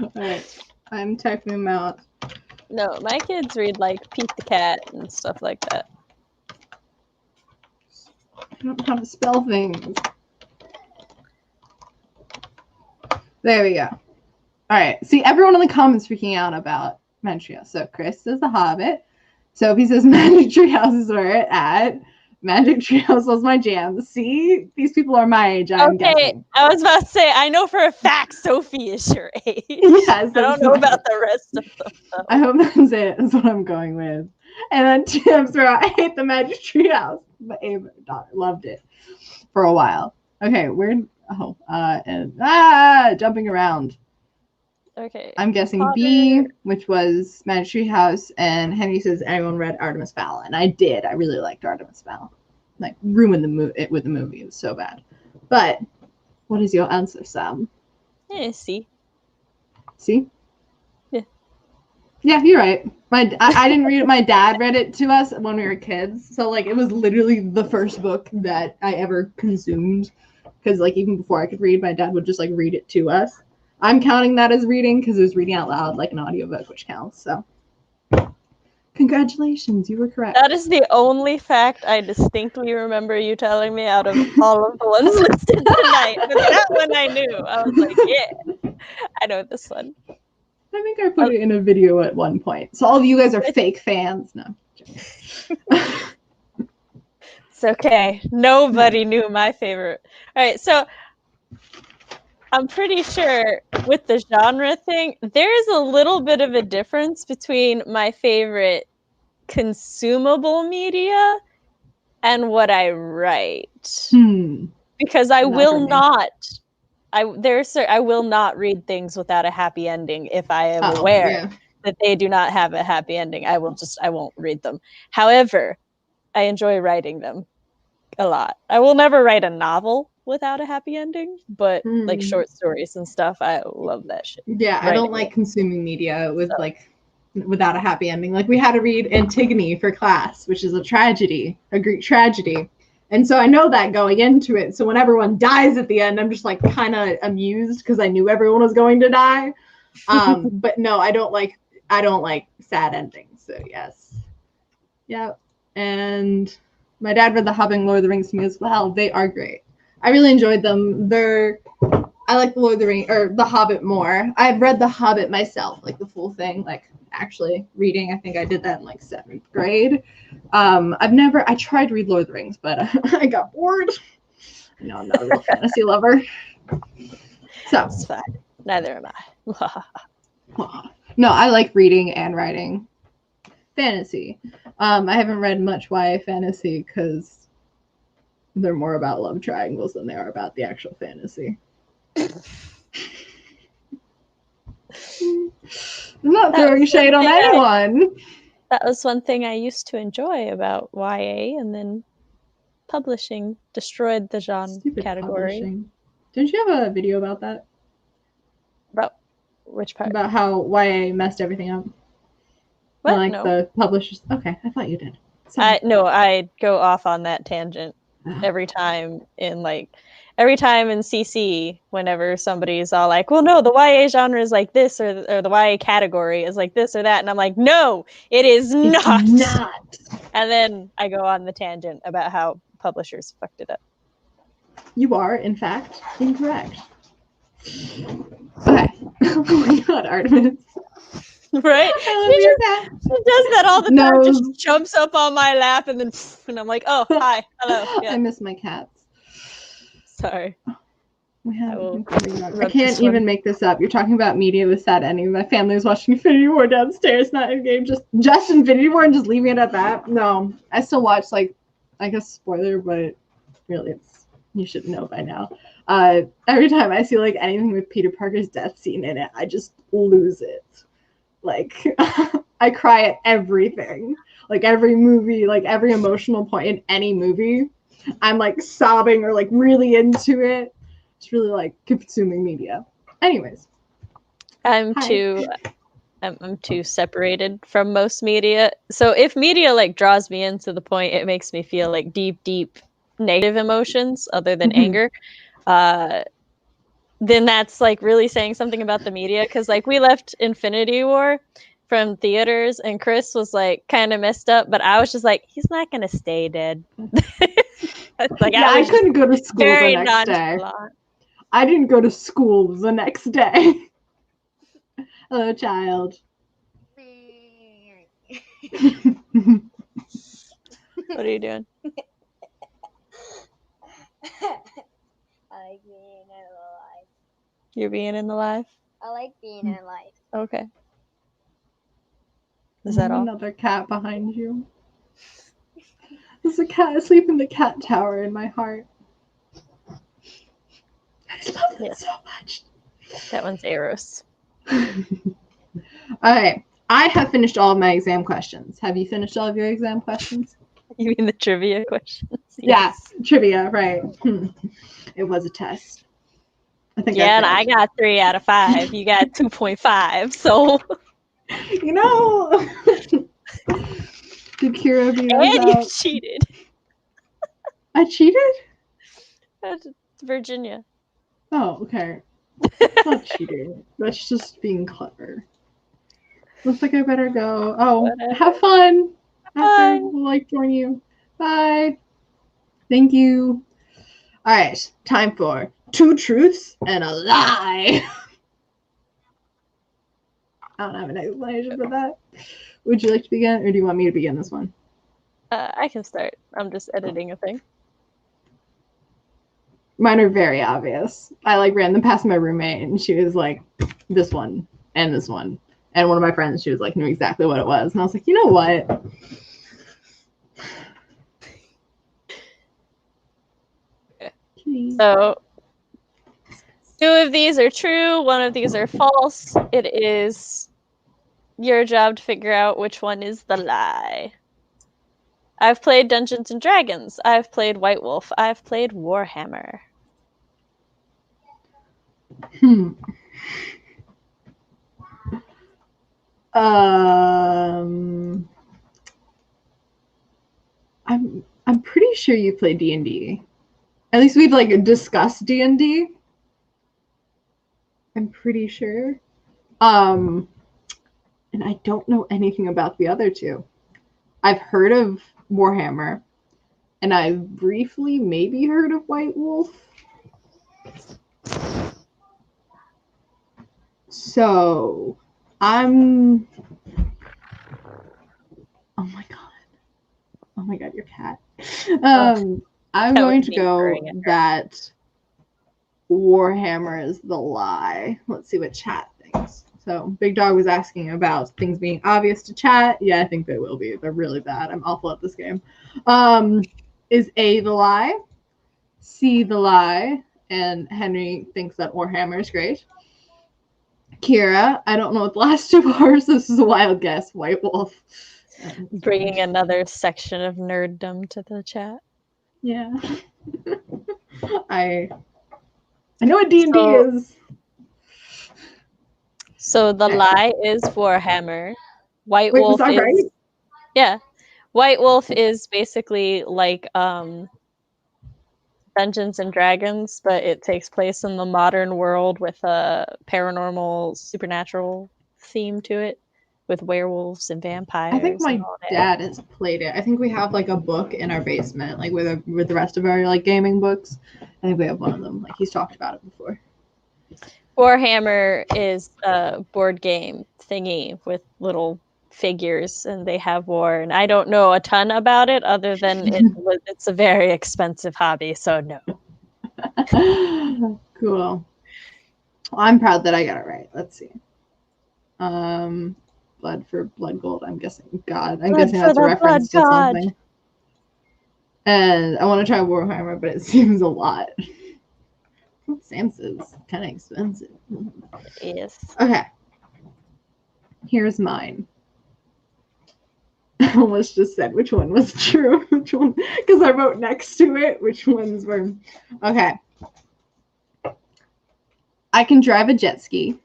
Alright. I'm typing them out. No, my kids read like Pete the Cat and stuff like that. I don't know how to spell things. There we go. Alright. See, everyone in the comments freaking out about Magic Treehouse. So Chris says The Hobbit. Sophie says Magic Treehouse is where it's at. Magic Treehouse was my jam. See? These people are my age, I'm guessing. I was about to say, I know for a fact Sophie is your age. Yes, I don't know about the rest of them, though. I hope that's it. That's what I'm going with. And then Tim's I hate the Magic Treehouse. But Ava loved it for a while. Okay, jumping around. Okay. I'm guessing B, which was Magic Treehouse, and Henry says anyone read Artemis Fowl, and I did. I really liked Artemis Fowl. Like ruined it with the movie. It was so bad. But what is your answer, Sam? C. C? Yeah. Yeah, you're right. I didn't read it. My dad read it to us when we were kids, so like it was literally the first book that I ever consumed. Because like even before I could read, my dad would just like read it to us. I'm counting that as reading because it was reading out loud like an audiobook, which counts. So, congratulations, you were correct. That is the only fact I distinctly remember you telling me out of all of the ones listed tonight. But that one I knew. I was like, yeah, I know this one. I think I put it in a video at one point. So all of you guys are fake fans. No. It's okay. Nobody knew my favorite. All right, so I'm pretty sure with the genre thing, there's a little bit of a difference between my favorite consumable media and what I write. Because I will not read things without a happy ending if I am aware that they do not have a happy ending. I won't read them. However, I enjoy writing them a lot. I will never write a novel without a happy ending, but like short stories and stuff, I love that shit. Yeah, I don't like consuming media with without a happy ending. Like we had to read Antigone for class, which is a tragedy, a Greek tragedy. And so I know that going into it. So when everyone dies at the end, I'm just like kind of amused because I knew everyone was going to die. But no, I don't like sad endings. So yes. Yeah. And my dad read The Hobbit and Lord of the Rings to me as well. They are great. I really enjoyed them. I like the Lord of the Rings or The Hobbit more. I've read The Hobbit myself, like the full thing, like actually reading. I think I did that in like 7th grade. I tried to read Lord of the Rings, but I got bored. No, I'm not a real fantasy lover. So it's fine. Neither am I. No, I like reading and writing. fantasy. I haven't read much YA fantasy because they're more about love triangles than they are about the actual fantasy. I'm not throwing shade on anyone. That was one thing I used to enjoy about YA, and then publishing destroyed the genre category. Publishing. Didn't you have a video about that? About which part? About how YA messed everything up. What? And, like, no. the publishers. Okay, I thought you did. I go off on that tangent every time in CC, whenever somebody's all like, well, no, the YA genre is like this, or the YA category is like this or that. And I'm like, no, it is not. It's not. And then I go on the tangent about how publishers fucked it up. You are, in fact, incorrect. Okay. Oh my god, Artemis. Right? She does that all the time. Just jumps up on my lap and I'm like, oh, hi, hello. Yeah. I miss my cats. Sorry. I can't even make this up. You're talking about media with sad ending. My family was watching Infinity War downstairs, not in game. Just Infinity War and just leaving it at that. No, I still watch, like, I guess spoiler, but really, you should know by now. Every time I see like anything with Peter Parker's death scene in it, I just lose it. Like, I cry at everything. Like, every movie, like every emotional point in any movie, I'm like sobbing or like really into it. It's really like consuming media. Anyways, I'm too separated from most media. So if media like draws me in to the point it makes me feel like deep negative emotions other than anger, then that's like really saying something about the media. Because like we left Infinity War from theaters and Chris was like kind of messed up, but I was just like, he's not gonna stay dead. Like, yeah, I couldn't go to school the next day. I didn't go to school the next day. Hello, child. What are you doing? I like being alive. You're being in the live? I like being alive. Okay. Is that all? Another cat behind you. There's a cat asleep in the cat tower in my heart. I love it so much. That one's Eros. Alright. I have finished all of my exam questions. Have you finished all of your exam questions? You mean the trivia questions? Yes. Yeah, trivia, right. It was a test. I think and I got 3 out of 5. You got 2.5, so... You know... Did Kira be And you cheated. I cheated? That's Virginia. Oh, okay. That's not cheating. That's just being clever. Looks like I better go. Oh, whatever. Have fun. After we'll like join you. Bye. Thank you. All right, time for 2 truths and a lie. I don't have an explanation for that. Would you like to begin, or do you want me to begin this one? I can start. I'm just editing a thing. Mine are very obvious. I like ran them past my roommate, and she was like, "This one and this one." And one of my friends, she was like, knew exactly what it was, and I was like, you know what? So 2 of these are true, 1 of these are false. It is your job to figure out which one is the lie. I've played Dungeons and Dragons. I've played White Wolf. I've played Warhammer. I'm pretty sure you play D&D. At least we've like discussed D&D. I'm pretty sure. And I don't know anything about the other 2. I've heard of Warhammer, and I've briefly maybe heard of White Wolf. So I'm... Oh my god, your cat. I'm going to go that Warhammer is the lie. Let's see what chat thinks. So Big Dog was asking about things being obvious to chat. Yeah, I think they will be. They're really bad. I'm awful at this game. Is A the lie? C the lie? And Henry thinks that Warhammer is great. Kira, I don't know what the last two are, so this is a wild guess. White Wolf. Bringing another section of nerddom to the chat. Yeah. I know what D&D is. So the lie is Warhammer. White Wait, Wolf was I is right? yeah. White Wolf is basically like Dungeons and Dragons, but it takes place in the modern world with a paranormal, supernatural theme to it, with werewolves and vampires. I think my and all that. dad has played it. I think we have like a book in our basement, like with the rest of our like gaming books. I think we have one of them. Like he's talked about it before. Warhammer is a board game thingy with little figures, and they have war. And I don't know a ton about it, other than it's a very expensive hobby. So no. Cool. Well, I'm proud that I got it right. Let's see. Blood for blood gold. I'm guessing God. I'm guessing that's a reference to something. And I want to try Warhammer, but it seems a lot. Samson's kind of expensive. Yes. Okay. Here's mine. I almost just said which one was true. Which one? Because I wrote next to it which ones were. Okay. I can drive a jet ski.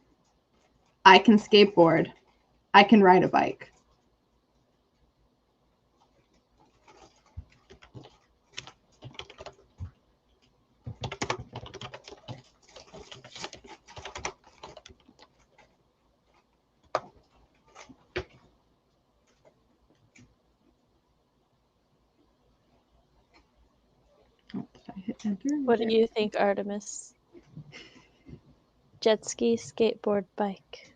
I can skateboard. I can ride a bike. What do you think, Artemis? Jet ski, skateboard, bike.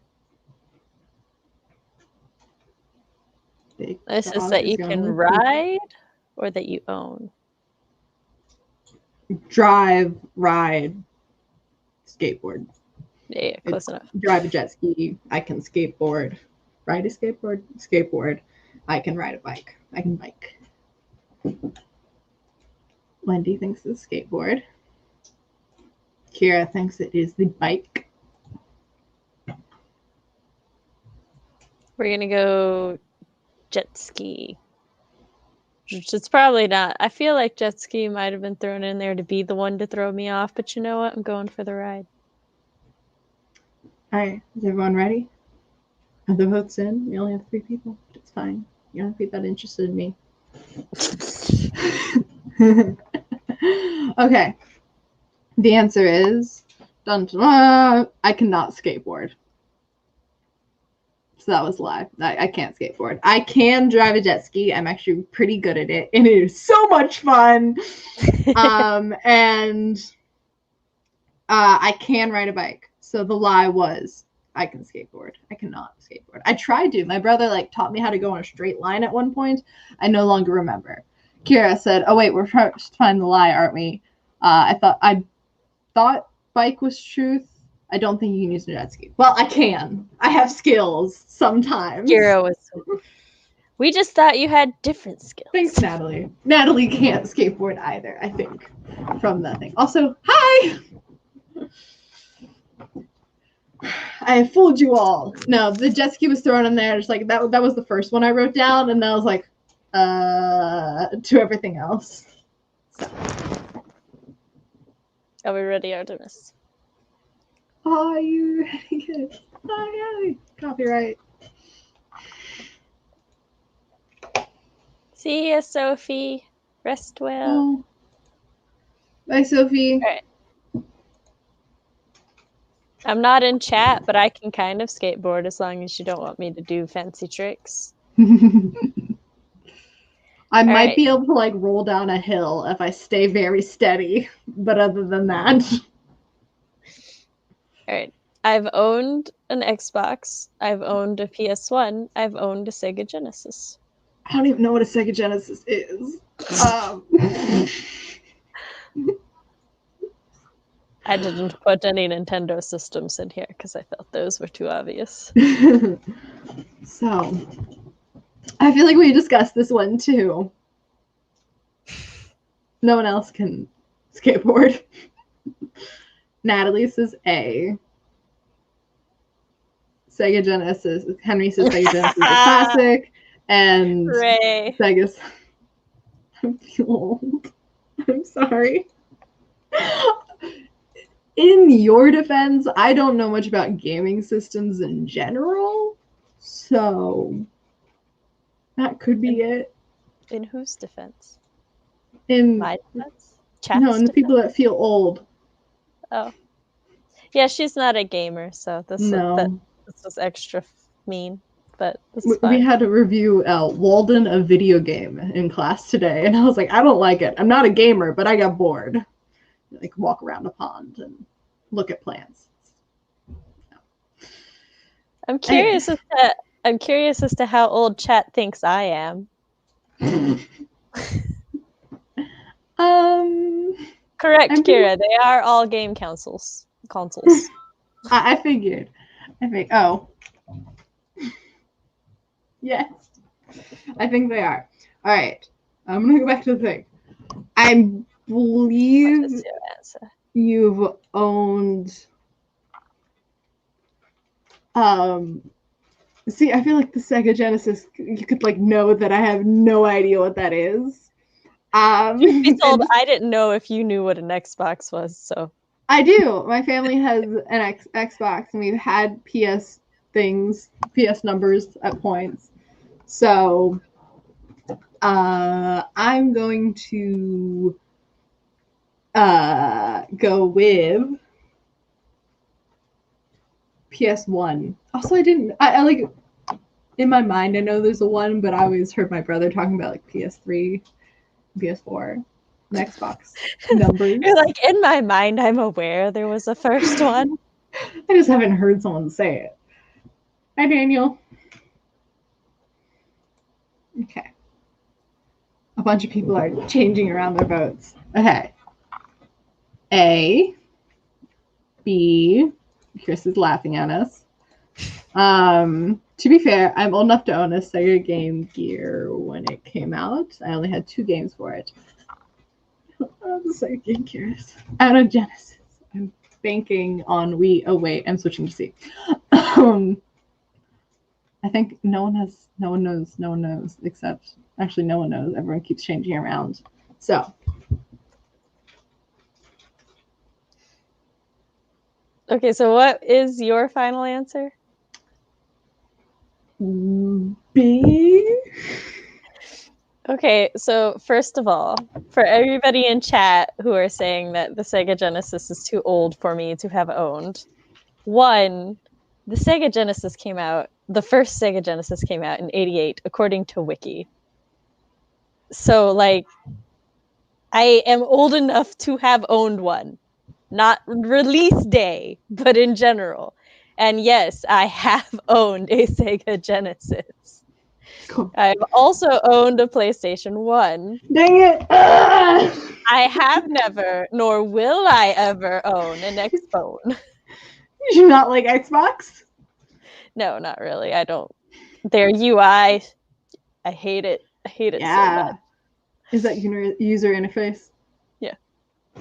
This is that you can ride or that you own? Drive, ride, skateboard. Yeah, close enough. Drive a jet ski. I can skateboard. Ride a skateboard. Skateboard. I can ride a bike. I can bike. Wendy thinks it's skateboard. Kira thinks it is the bike. We're gonna go jet ski. It's probably not. I feel like jet ski might have been thrown in there to be the one to throw me off, but you know what? I'm going for the ride. All right, is everyone ready? Are the votes in? We only have 3 people. It's fine. You don't have to be that interested in me. Okay. The answer is dun, dun, dun, I cannot skateboard. So that was a lie. I can't skateboard. I can drive a jet ski. I'm actually pretty good at it, and it is so much fun. And I can ride a bike. So the lie was I can skateboard. I cannot skateboard. I tried to. My brother like taught me how to go on a straight line at one point. I no longer remember. Kira said, "Oh wait, we're first to find the lie, aren't we?" I thought bike was truth. I don't think you can use a jet ski. Well, I can. I have skills sometimes. Kira was. We just thought you had different skills. Thanks, Natalie. Natalie can't skateboard either, I think, from that thing. Also, hi! I fooled you all. No, the jet ski was thrown in there. Just like that was the first one I wrote down, and then I was like, to everything else. So. Are we ready, Artemis? Are you ready? Good. Oh, yay. Copyright. See ya, Sophie. Rest well. Oh. Bye, Sophie. All right. I'm not in chat, but I can kind of skateboard as long as you don't want me to do fancy tricks. I might be able to like roll down a hill if I stay very steady, but other than that. All right. I've owned an Xbox. I've owned a PS1. I've owned a Sega Genesis. I don't even know what a Sega Genesis is. I didn't put any Nintendo systems in here because I felt those were too obvious. So, I feel like we discussed this one too. No one else can skateboard. Natalie says A. Sega Genesis. Henry says Sega Genesis is a classic. And Hooray. Sega's. I feel old. I'm sorry. In your defense, I don't know much about gaming systems in general, so that could be it. In whose defense? In My defense? no, in the Chat's people that feel old. Oh. Yeah, she's not a gamer, so this was extra mean, but this is fine. We had to review Walden, a video game, in class today, and I was like, I don't like it. I'm not a gamer, but I got bored. Like, walk around a pond and look at plants. I'm curious as to how old chat thinks I am. Correct, Kira. They are all game consoles. I figured. Oh. Yes. I think they are. All right. I'm going to go back to the thing. I believe you've owned... See, I feel like the Sega Genesis, you could, like, know that I have no idea what that is. You'd be told I didn't know if you knew what an Xbox was, so... I do. My family has an Xbox, and we've had PS numbers at points. So, I'm going to go with PS1. Also, I like, in my mind, I know there's a 1, but I always heard my brother talking about, like, PS3, PS4. An Xbox numbers. You're like, in my mind, I'm aware there was a first one. I just haven't heard someone say it. Hi, Daniel. Okay. A bunch of people are changing around their votes. Okay. A. B. Chris is laughing at us. To be fair, I'm old enough to own a Sega Game Gear when it came out. I only had 2 games for it. The Sega Game Gears. Out of Genesis. I'm banking on Wii. Oh wait, I'm switching to C. I think no one knows except actually no one knows. Everyone keeps changing around. So. Okay, so what is your final answer? B. Okay, so first of all, for everybody in chat who are saying that the Sega Genesis is too old for me to have owned, one, the Sega Genesis came out, the first Sega Genesis came out in '88, according to Wiki. So, like, I am old enough to have owned one. Not release day, but in general. And yes, I have owned a Sega Genesis. Cool. I've also owned a PlayStation 1. Dang it! I have never, nor will I ever own an Xphone. You do not like Xbox? No, not really. I don't. Their UI, I hate it. I hate it so bad. Is that user interface? Yeah.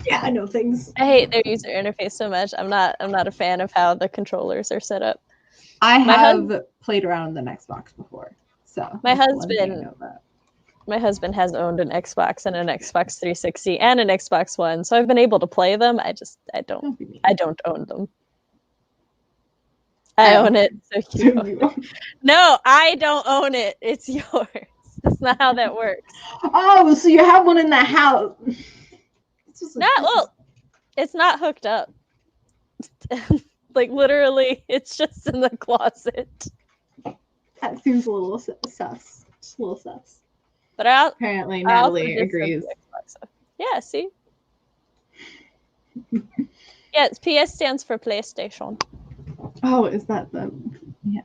Yeah, I know things. I hate their user interface so much. I'm not a fan of how the controllers are set up. I have played around with an Xbox before. So my husband has owned an Xbox and an Xbox 360 and an Xbox One, so I've been able to play them. I don't own them. I own it, so you own it. No, I don't own it. It's yours. That's not how that works. Oh, so you have one in the house. It's not hooked up. Like, literally, it's just in the closet. That seems a little sus. Just a little sus. But apparently Natalie agrees. Yeah, see? Yeah, PS stands for PlayStation. Oh, is that the... Yeah.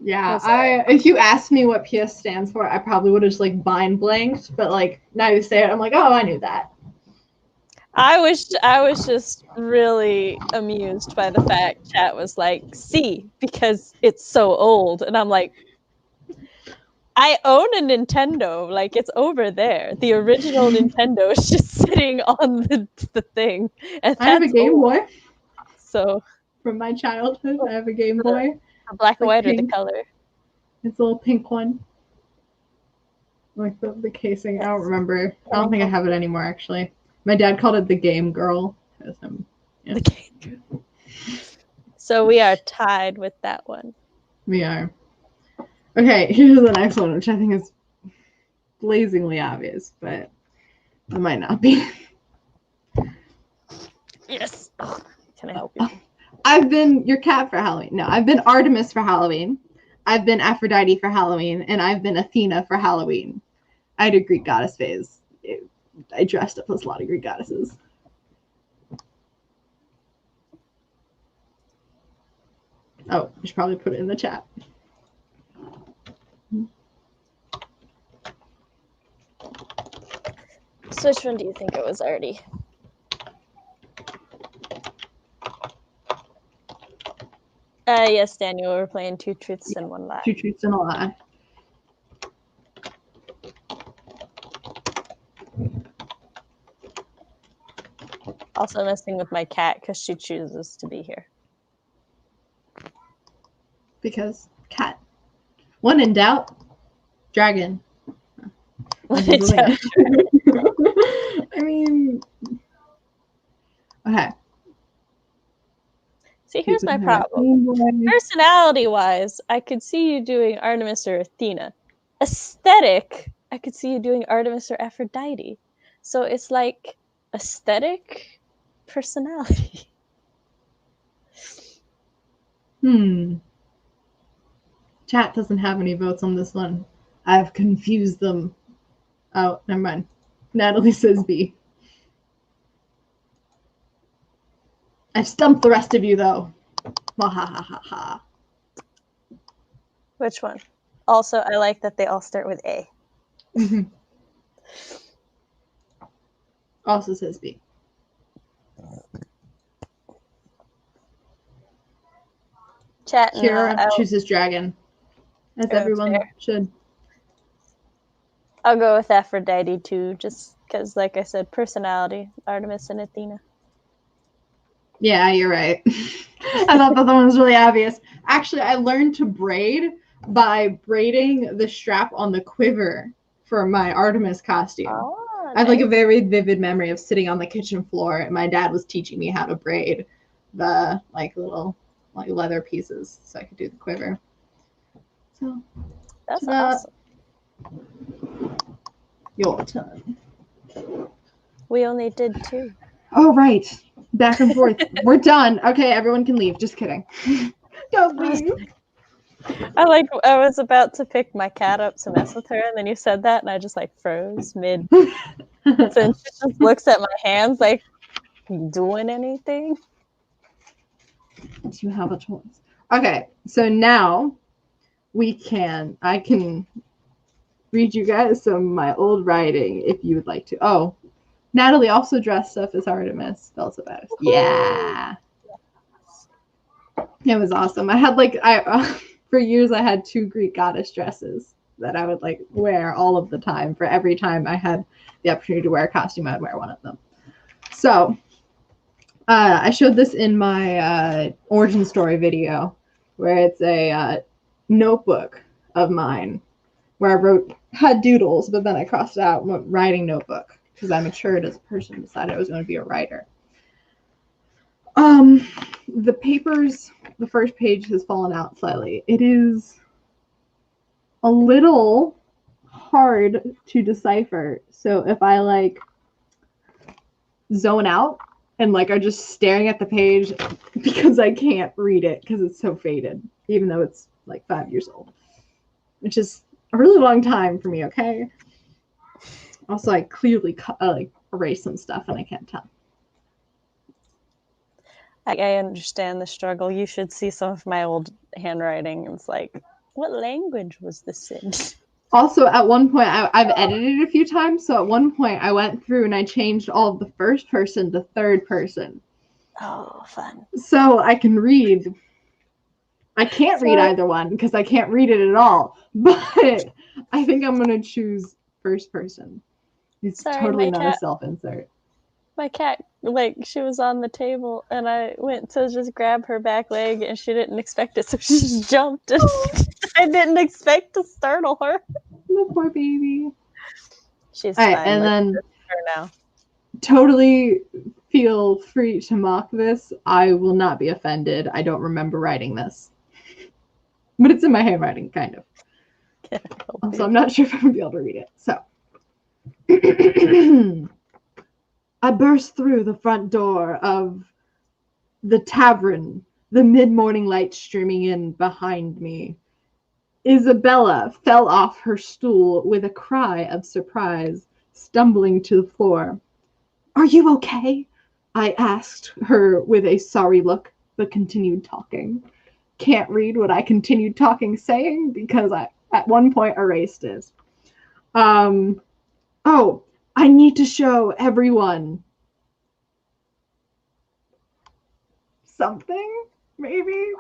Yeah, if you asked me what PS stands for, I probably would have just, like, mind blanked. But, like, now you say it, I'm like, oh, I knew that. I was just really amused by the fact chat was like C because it's so old, and I'm like, I own a Nintendo, like it's over there. The original Nintendo is just sitting on the thing, and I have a that's Game old. Boy So from my childhood. I have a Game Boy. the black and Like white or the pink. color. It's a little pink one. Like the casing. I don't remember. I don't think I have it anymore, actually. My dad called it the Game Girl. Yeah. The game. So we are tied with that one. We are. Okay, here's the next one, which I think is blazingly obvious, but it might not be. Yes. Can I help you? I've been your cat for Halloween. No, I've been Artemis for Halloween. I've been Aphrodite for Halloween, and I've been Athena for Halloween. I had a Greek goddess phase. I dressed up as a lot of Greek goddesses. Oh, I should probably put it in the chat. So which one do you think it was already? Yes, Daniel, we're playing Two Truths and One Lie. Two truths and a lie. Also messing with my cat because she chooses to be here. Because cat. When in doubt, dragon. When in doubt, I mean, okay. See, here's my problem. Personality-wise, I could see you doing Artemis or Athena. Aesthetic, I could see you doing Artemis or Aphrodite. So it's like aesthetic, personality. Chat doesn't have any votes on this one. I've confused them. Oh, never mind. Natalie says B. I've stumped the rest of you, though. Ha ha ha ha ha. Which one? Also, I like that they all start with A. Also says B. Chat. Kira chooses dragon. As everyone should. I'll go with Aphrodite too, just because, like I said, personality, Artemis and Athena. Yeah, you're right. I thought that one was really obvious. Actually, I learned to braid by braiding the strap on the quiver for my Artemis costume. Oh, I have like a very vivid memory of sitting on the kitchen floor and my dad was teaching me how to braid the like little like leather pieces so I could do the quiver. So that's awesome. Your turn. We only did 2. Oh right. Back and forth. We're done. Okay, everyone can leave. Just kidding. Don't leave. I was about to pick my cat up to mess with her, and then you said that, and I just like froze mid. Since she just looks at my hands like, you doing anything? You have a choice. Okay, so now I can read you guys some of my old writing if you would like to. Oh, Natalie also dressed up as Artemis. Belzebath. Yeah. It was awesome. I had for years I had 2 Greek goddess dresses that I would like wear all of the time. For every time I had the opportunity to wear a costume, I'd wear one of them. So I showed this in my origin story video where it's a notebook of mine where I had doodles, but then I crossed out and went writing notebook because I matured as a person and decided I was going to be a writer. The papers, the first page has fallen out slightly. It is a little hard to decipher. So if I like zone out and like are just staring at the page because I can't read it because it's so faded, even though it's like 5 years old, which is a really long time for me. Okay. Also, I clearly erased some stuff and I can't tell. I understand the struggle. You should see some of my old handwriting. It's like, what language was this in? Also, at one point, I've edited it a few times. So at one point, I went through and I changed all of the first person to third person. Oh, fun. So I can read. I can't read Sorry. either one because I can't read it at all. But I think I'm going to choose first person. It's Sorry, totally my not cat. a self-insert. My cat, like, she was on the table, and I went to just grab her back leg, and she didn't expect it, so she just jumped, and I didn't expect to startle her. The poor baby. She's All right, fine. and Let's then just her now. totally feel free to mock this. I will not be offended. I don't remember writing this. But it's in my handwriting, kind of. So I'm not sure if I'm going to be able to read it. So. I burst through the front door of the tavern, the mid-morning light streaming in behind me. Isabella fell off her stool with a cry of surprise, stumbling to the floor. Are you okay? I asked her with a sorry look, but continued talking. Can't read what I continued talking saying because I at one point erased it. Oh, I need to show everyone something, maybe?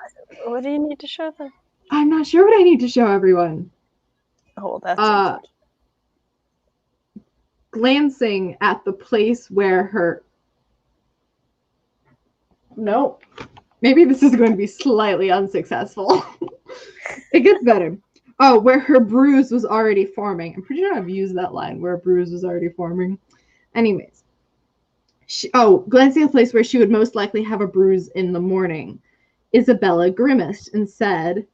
What do you need to show them? I'm not sure what I need to show everyone. Oh, that's unfortunate. Glancing at the place where her... Nope. Maybe this is going to be slightly unsuccessful. It gets better. Oh, where her bruise was already forming. I'm pretty sure I've used that line, where a bruise was already forming. Anyways. Glancing at the place where she would most likely have a bruise in the morning. Isabella grimaced and said,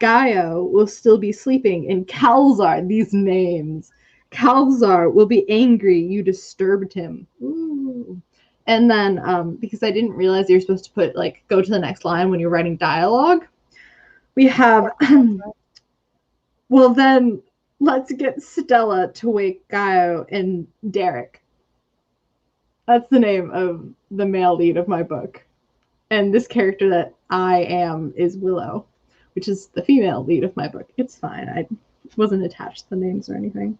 Gaio will still be sleeping, and Calzar, these names. Calzar will be angry you disturbed him. Ooh. And then, because I didn't realize you're supposed to put, like, go to the next line when you're writing dialogue, we have, well then, let's get Stella to wake Gaio and Derek. That's the name of the male lead of my book. And this character that I am is Willow, which is the female lead of my book. It's fine. I wasn't attached to the names or anything.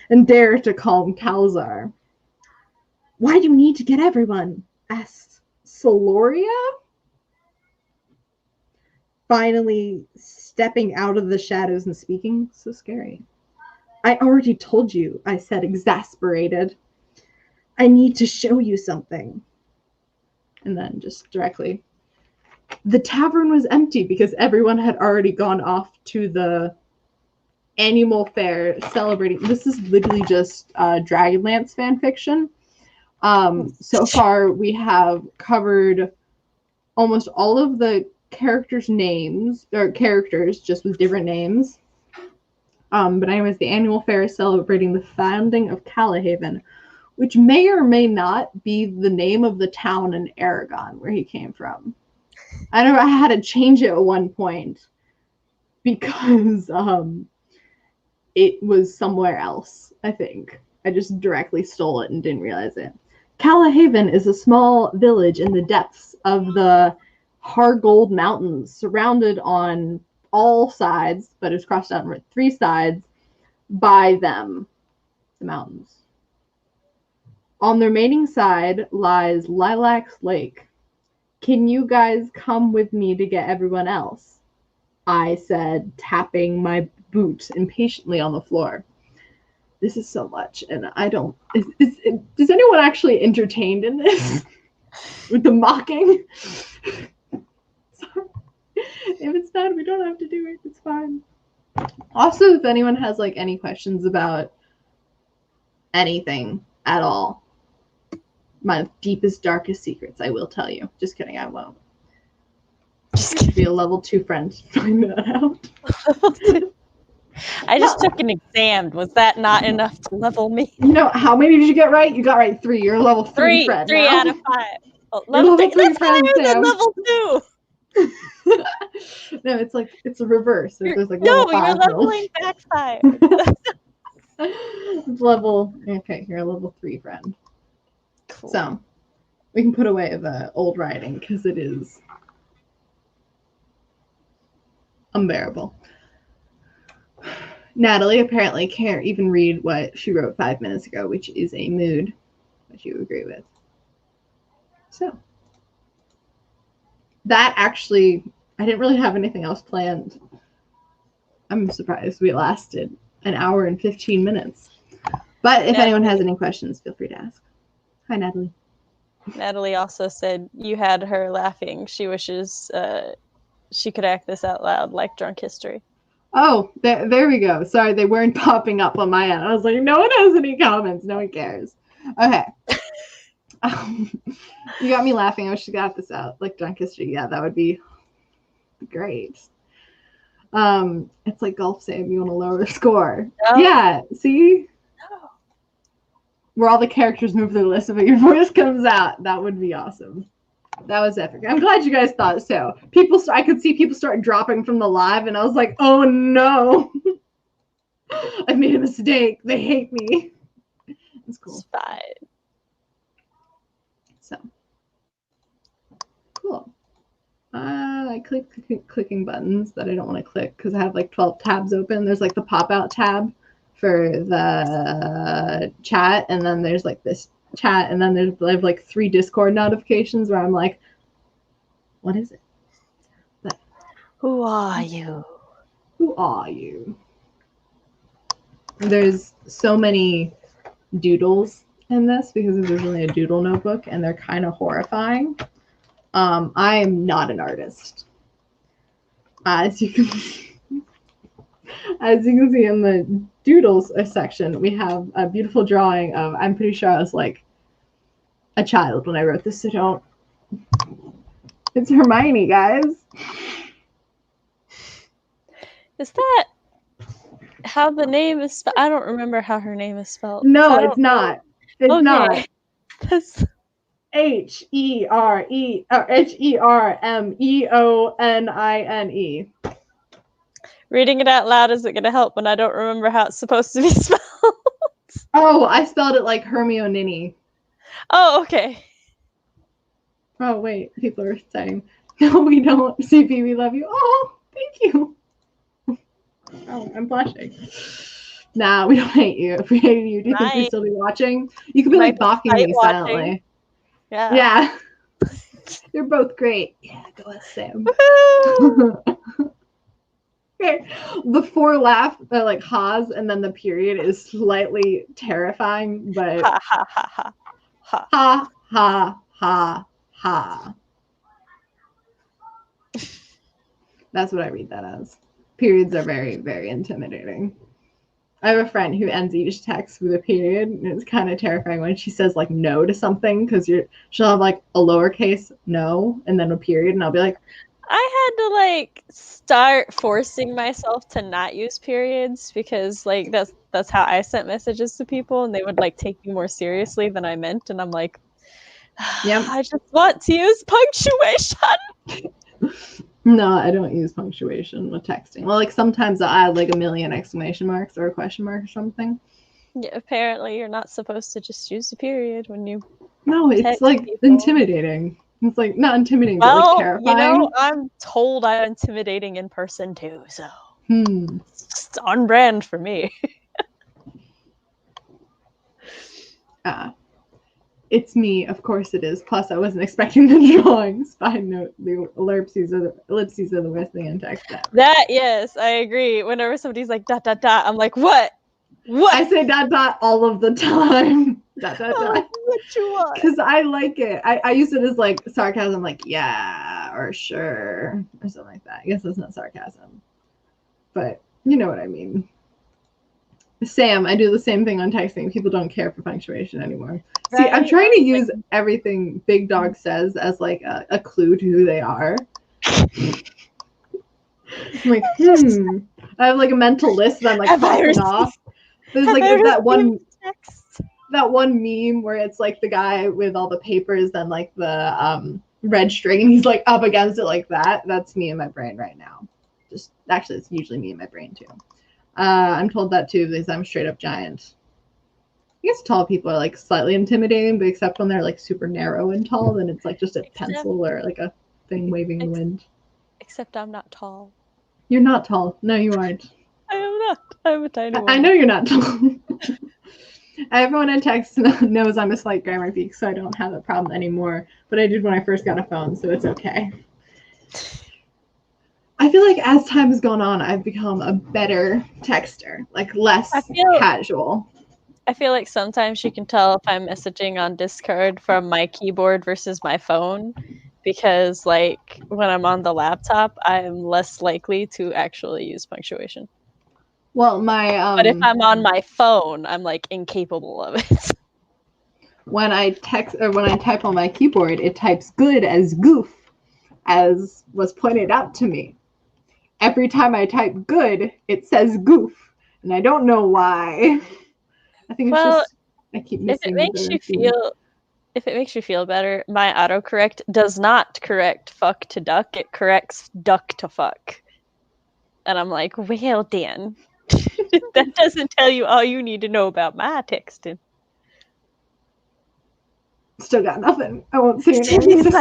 And dare to calm Calzar. Why do you need to get everyone? Asked Soloria, finally stepping out of the shadows and speaking. So scary. I already told you, I said, exasperated. I need to show you something. And then just directly. The tavern was empty because everyone had already gone off to the animal fair celebrating. This is literally just Dragonlance fan fiction. So far, we have covered almost all of the characters' names, or characters just with different names. But anyways, the annual fair is celebrating the founding of Calahaven, which may or may not be the name of the town in Aragon where he came from. I know I had to change it at one point because it was somewhere else, I think. I just directly stole it and didn't realize it. Calahaven is a small village in the depths of the Hargold Mountains, surrounded on all sides, but it's crossed out on 3 sides by them, the mountains. On the remaining side lies Lilacs Lake. Can you guys come with me to get everyone else? I said, tapping my boot impatiently on the floor. This is so much, and I don't... Is anyone actually entertained in this? With the mocking? Sorry. If it's not, we don't have to do it. It's fine. Also, if anyone has, like, any questions about anything at all, my deepest, darkest secrets, I will tell you. Just kidding, I won't. Just kidding. Be a level 2 friend to find that out. I just took an exam. Was that not enough to level me? You know, how many did you get right? You got right 3. You're a level 3 friend 3 now. out of 5. Oh, level 3 that's friend, higher than Sam. level 2. No, it's like, it's a reverse. There's like no, level 5. you're leveling backfire. Level, okay, you're a level 3 friend. Cool. So, we can put away the old writing because it is unbearable. Natalie apparently can't even read what she wrote 5 minutes ago, which is a mood, which you agree with. So that actually, I didn't really have anything else planned. I'm surprised we lasted an hour and 15 minutes. But if anyone has any questions, feel free to ask. Hi, Natalie. Natalie also said you had her laughing. She wishes she could act this out loud like Drunk History. Oh, there we go. Sorry, they weren't popping up on my end. I was like, no one has any comments. No one cares. Okay. You got me laughing. I wish you got this out like Drunk History. Yeah, that would be great. It's like golf, Sam. You want to lower the score? No. Yeah. See, no. Where all the characters move their list, but your voice comes out. That would be awesome. That was epic. I'm glad you guys thought so. I could see people start dropping from the live, and I was like, oh no, I made a mistake. They hate me. It's cool. It's fine. So cool. I click clicking buttons that I don't want to click because I have like 12 tabs open. There's like the pop out tab for the chat, and then there's like this chat, and then I have like 3 Discord notifications where I'm like, what is it? But, who are you? Who are you? There's so many doodles in this because there's originally a doodle notebook, and they're kind of horrifying. I am not an artist. As you can see in the doodles section, we have a beautiful drawing of, I'm pretty sure I was like a child when I wrote this, so don't. It's Hermione, guys. Is that how the name is spelled? I don't remember how her name is spelled. No, it's not. It's okay. not. That's... Hermeone. Reading it out loud isn't going to help when I don't remember how it's supposed to be spelled. Oh, I spelled it like Hermione. Oh, okay. Oh, wait. People are saying, no, we don't. CP, we love you. Oh, thank you. Oh, I'm blushing. Nah, we don't hate you. If we hated you, do you think we'd still be watching? You could be like mocking me silently. Yeah. Yeah. You're both great. Yeah, go us, Sam. Okay. The 4 laugh, like ha's, and then the period is slightly terrifying, but ha ha ha ha ha ha ha ha ha. That's what I read that as. Periods are very, very intimidating. I have a friend who ends each text with a period, and it's kind of terrifying when she says like no to something, because she'll have like a lowercase no and then a period, and I'll be like, I had to like start forcing myself to not use periods, because like that's how I sent messages to people, and they would like take me more seriously than I meant, and I'm like, yep. I just want to use punctuation. No, I don't use punctuation with texting. Well, like sometimes I'll add like a million exclamation marks or a question mark or something. Yeah, apparently you're not supposed to just use a period when you. No, it's like people. Intimidating. It's like not intimidating, but like terrifying. You know, I'm told I'm intimidating in person too, so it's on brand for me. It's me, of course it is. Plus, I wasn't expecting the drawings. Fine note, the ellipses are the worst thing in text. That, yes, I agree. Whenever somebody's like dot dot dot, I'm like, what? What? I say dot dot all of the time. Dot dot dot. What you want? Because I like it. I use it as like sarcasm, like yeah or sure or something like that. I guess that's not sarcasm, but you know what I mean. Sam, I do the same thing on texting. People don't care for punctuation anymore. Right? See, I'm trying to use everything Big Dog says as like a clue to who they are. I'm like, I have like a mental list that I'm like crossing off. There's like that one meme where it's like the guy with all the papers, then like the red string, and he's like up against it like that. That's me in my brain right now. Just actually, it's usually me in my brain too. I'm told that too because I'm straight up giant. I guess tall people are like slightly intimidating, but except when they're like super narrow and tall, then it's like just a pencil or like a thing waving in the wind. Except I'm not tall. You're not tall. No, you aren't. I am not. I'm a tiny I woman. know you're not tall. Everyone in text knows I'm a slight grammar geek, so I don't have that problem anymore. But I did when I first got a phone, so it's okay. I feel like as time has gone on, I've become a better texter, like less casual. I feel like sometimes you can tell if I'm messaging on Discord from my keyboard versus my phone, because like when I'm on the laptop, I'm less likely to actually use punctuation. Well, But if I'm on my phone, I'm like incapable of it. When I text or when I type on my keyboard, it types good as goof, as was pointed out to me. Every time I type good, it says goof, and I don't know why. I think it's just I keep missing if it makes you feel better, my autocorrect does not correct fuck to duck, it corrects duck to fuck. And I'm like, well, Dan, that doesn't tell you all you need to know about my texting. Still got nothing. I won't say anything.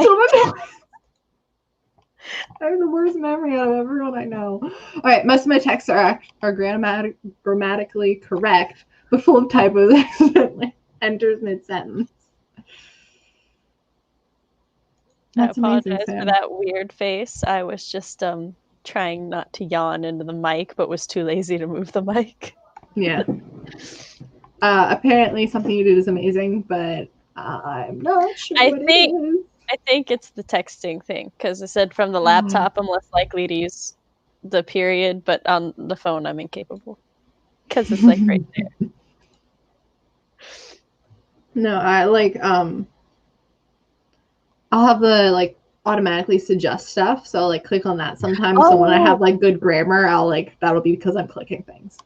I have the worst memory out of everyone I know. All right, most of my texts are grammatically correct, but full of typos. Accidentally enters mid-sentence. That's I apologize for that weird face. I was just trying not to yawn into the mic, but was too lazy to move the mic. Yeah. Apparently something you did is amazing, but I'm not sure what it is. I think it's the texting thing, because I said from the laptop I'm less likely to use the period, but on the phone I'm incapable. Because it's like right there. No, I like I'll have the like automatically suggest stuff, so I'll like click on that sometimes. So when I have like good grammar, I'll like that'll be because I'm clicking things.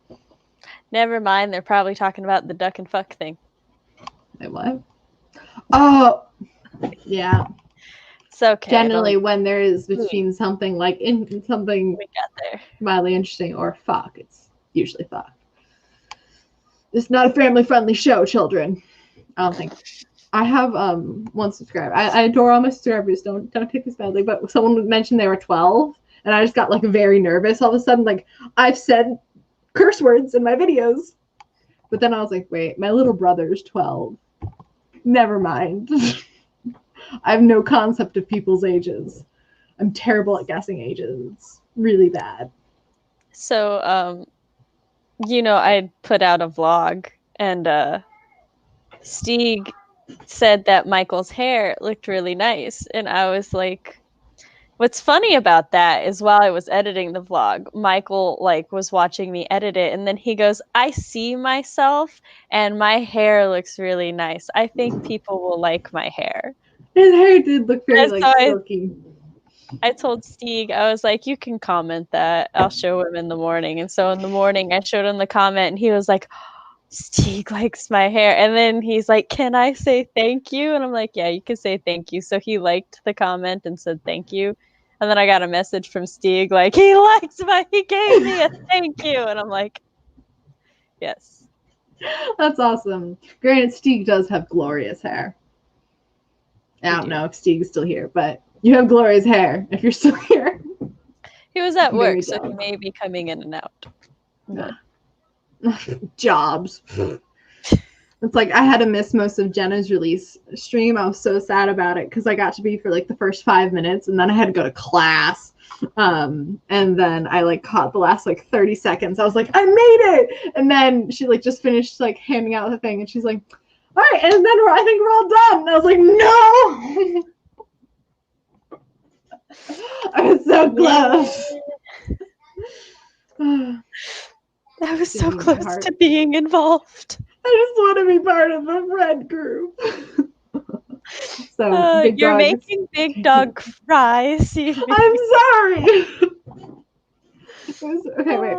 Never mind, they're probably talking about the duck and fuck thing. Wait, what? Oh, yeah. It's okay. Generally, when there is between something like in something we got there mildly interesting or fuck, it's usually fuck. It's not a family-friendly show, children. I don't think. I have one subscriber. I adore all my subscribers. Don't take this badly, but someone mentioned they were 12, and I just got like very nervous all of a sudden. Like I've said curse words in my videos, but then I was like, wait, my little brother's 12. Never mind. I have no concept of people's ages. I'm terrible at guessing ages. It's really bad. So, I put out a vlog, and Stieg said that Michael's hair looked really nice, and I was like, what's funny about that is while I was editing the vlog, Michael was watching me edit it, and then he goes, I see myself and my hair looks really nice. I think people will like my hair. His hair did look very silky. I told Stieg, I was like, you can comment that. I'll show him in the morning. And so in the morning I showed him the comment, and he was like, Stieg likes my hair. And then he's like, can I say thank you? And I'm like, yeah, you can say thank you. So he liked the comment and said thank you. And then I got a message from Stieg like, he gave me a thank you. And I'm like, yes. That's awesome. Granted, Stieg does have glorious hair. I don't know if Stieg is still here, but you have glorious hair if you're still here. He was at work, so he may be coming in and out. Jobs. It's like I had to miss most of Jenna's release stream. I was so sad about it because I got to be for like the first 5 minutes, and then I had to go to class. And then I caught the last 30 seconds. I was like, I made it! And then she just finished handing out the thing, and she's like, all right, and then I think we're all done. And I was like, no! I was so close. I was so close to being involved. I just want to be part of the friend group. So you're making Big Dog cry. I'm sorry. Okay, wait.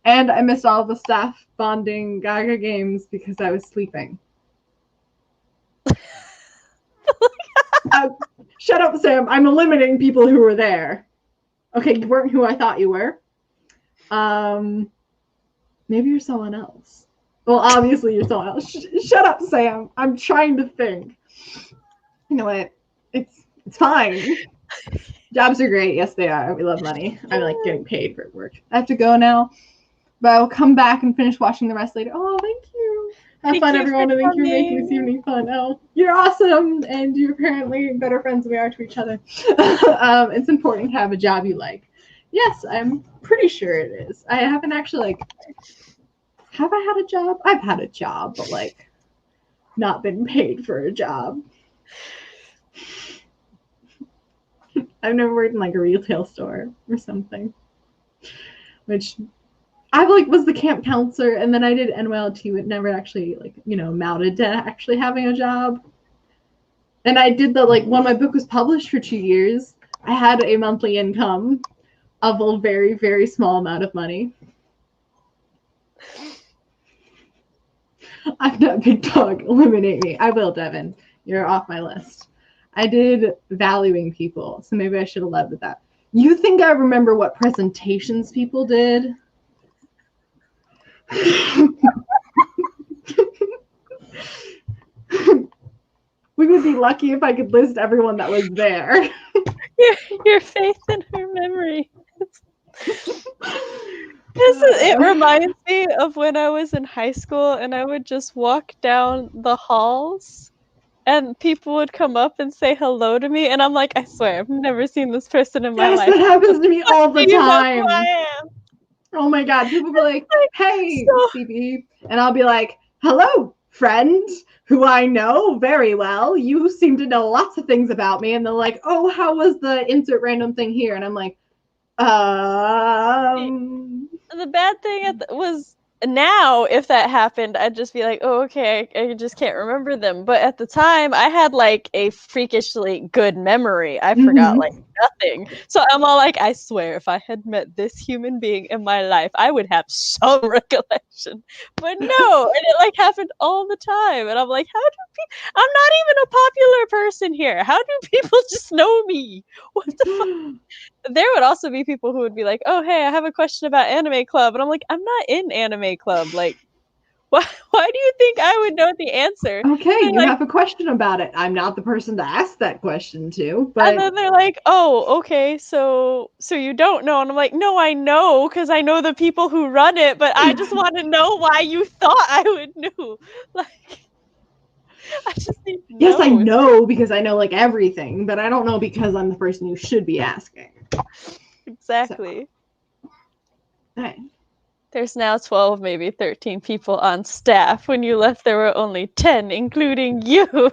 And I missed all the staff bonding Gaga games because I was sleeping. Shut up, Sam. I'm eliminating people who were there. Okay, you weren't who I thought you were. Maybe you're someone else. Well, obviously you're someone else. Shut up, Sam. I'm trying to think. You know what? It's fine. Jobs are great. Yes, they are. We love money. I'm getting paid for work. I have to go now. But I'll come back and finish watching the rest later. Oh, thank you. Have Thank fun, you everyone, for and thank you for making coming. this evening fun. Oh, you're awesome, and you're apparently better friends than we are to each other. It's important to have a job you like. Yes, I'm pretty sure it is. I haven't actually, have I had a job? I've had a job, but, not been paid for a job. I've never worked in, a retail store or something. Which I was the camp counselor, and then I did NYLT, but never actually amounted to actually having a job. And I did when my book was published for 2 years, I had a monthly income of a very, very small amount of money. I'm not big dog. Eliminate me. I will, Devin. You're off my list. I did valuing people, so maybe I should have led with that. You think I remember what presentations people did? We would be lucky if I could list everyone that was there. Your faith in her memory. It reminds me of when I was in high school and I would just walk down the halls and people would come up and say hello to me, and I'm like, I swear, I've never seen this person in my Yes, life. that happens to me all the Do you know time. who I am? Oh my god, people be like, hey, So- CB. And I'll be like, hello, friend, who I know very well. You seem to know lots of things about me. And they're like, oh, how was the insert random thing here? And I'm like, The bad thing was now, if that happened, I'd just be like, oh, okay, I just can't remember them. But at the time, I had a freakishly good memory. I forgot nothing. So I'm all like, I swear, if I had met this human being in my life, I would have some recollection. But no, and it happened all the time. And I'm like, how do people? I'm not even a popular person here. How do people just know me? What the fuck? There would also be people who would be like, oh, hey, I have a question about Anime Club. And I'm like, I'm not in Anime Club. Why do you think I would know the answer? Okay, you have a question about it. I'm not the person to ask that question to. But and then they're like, oh, okay, so you don't know. And I'm like, no, I know, because I know the people who run it, but I just want to know why you thought I would know. I just need to know. Yes, I know because I know everything, but I don't know because I'm the person you should be asking. Exactly. So. Right. There's now 12, maybe 13 people on staff. When you left, there were only 10, including you.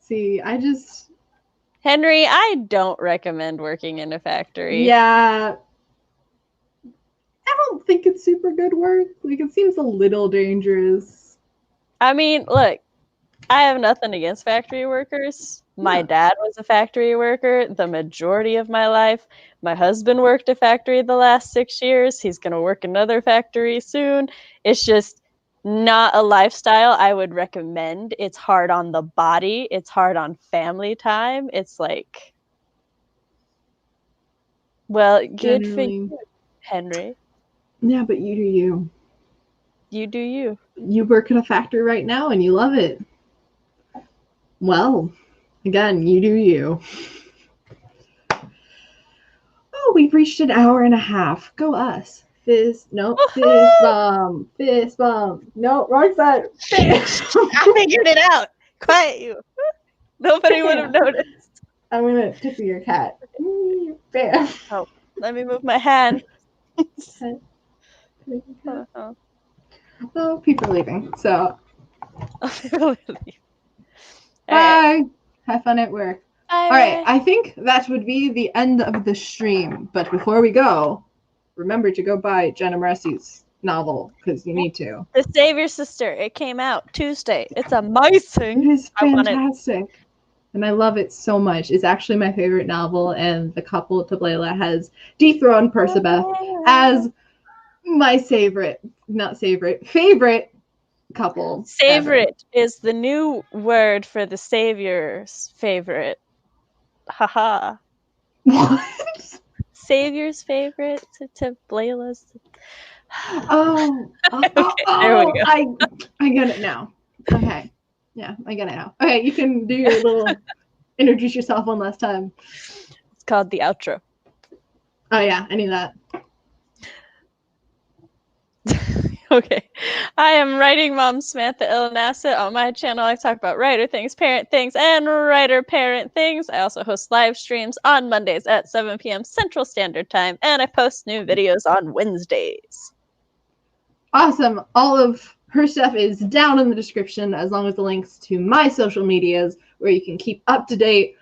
See, Henry, I don't recommend working in a factory. Yeah. I don't think it's super good work. It seems a little dangerous. I mean, look, I have nothing against factory workers. My dad was a factory worker the majority of my life. My husband worked a factory the last 6 years. He's going to work another factory soon. It's just not a lifestyle I would recommend. It's hard on the body. It's hard on family time. It's well, good for you, Henry. Yeah, but you do you. You do you. You work in a factory right now and you love it. Well, again, you do you. Oh, we've reached an hour and a half. Go us. Fist bump. Fist bump. No, wrong side. I figured it out. Quiet you. Nobody would have noticed. I'm going to tickle your cat. Bam. Oh, let me move my hand. Oh, people are leaving. So, Bye. Bye. Have fun at work. Bye. All right, I think that would be the end of the stream. But before we go, remember to go buy Jenna Moressi's novel because you need to. The Savior Sister. It came out Tuesday. It's amazing. It is fantastic. And I love it so much. It's actually my favorite novel, and the couple Tablela has dethroned Persebeth as my favorite couple. Favorite is the new word for the Savior's favorite. Haha. What? Savior's favorite to Blayla's. Okay, there we go. I get it now. Okay. Yeah, I get it now. Okay, you can do your little introduce yourself one last time. It's called the outro. Oh yeah, I knew that. Okay. I am writing mom Samantha Nasset. On my channel, I talk about writer things, parent things, and writer parent things. I also host live streams on Mondays at 7 p.m. Central Standard Time, and I post new videos on Wednesdays. Awesome. All of her stuff is down in the description, as long as the links to my social medias, where you can keep up to date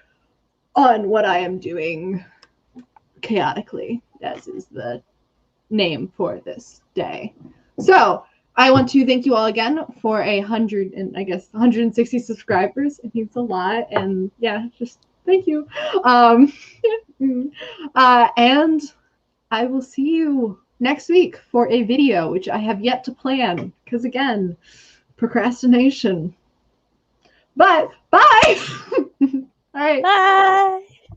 on what I am doing chaotically, as is the name for this day. So I want to thank you all again for 160 subscribers. It means a lot, and yeah, just thank you. And I will see you next week for a video, which I have yet to plan, because again, procrastination. But bye. All right. Bye.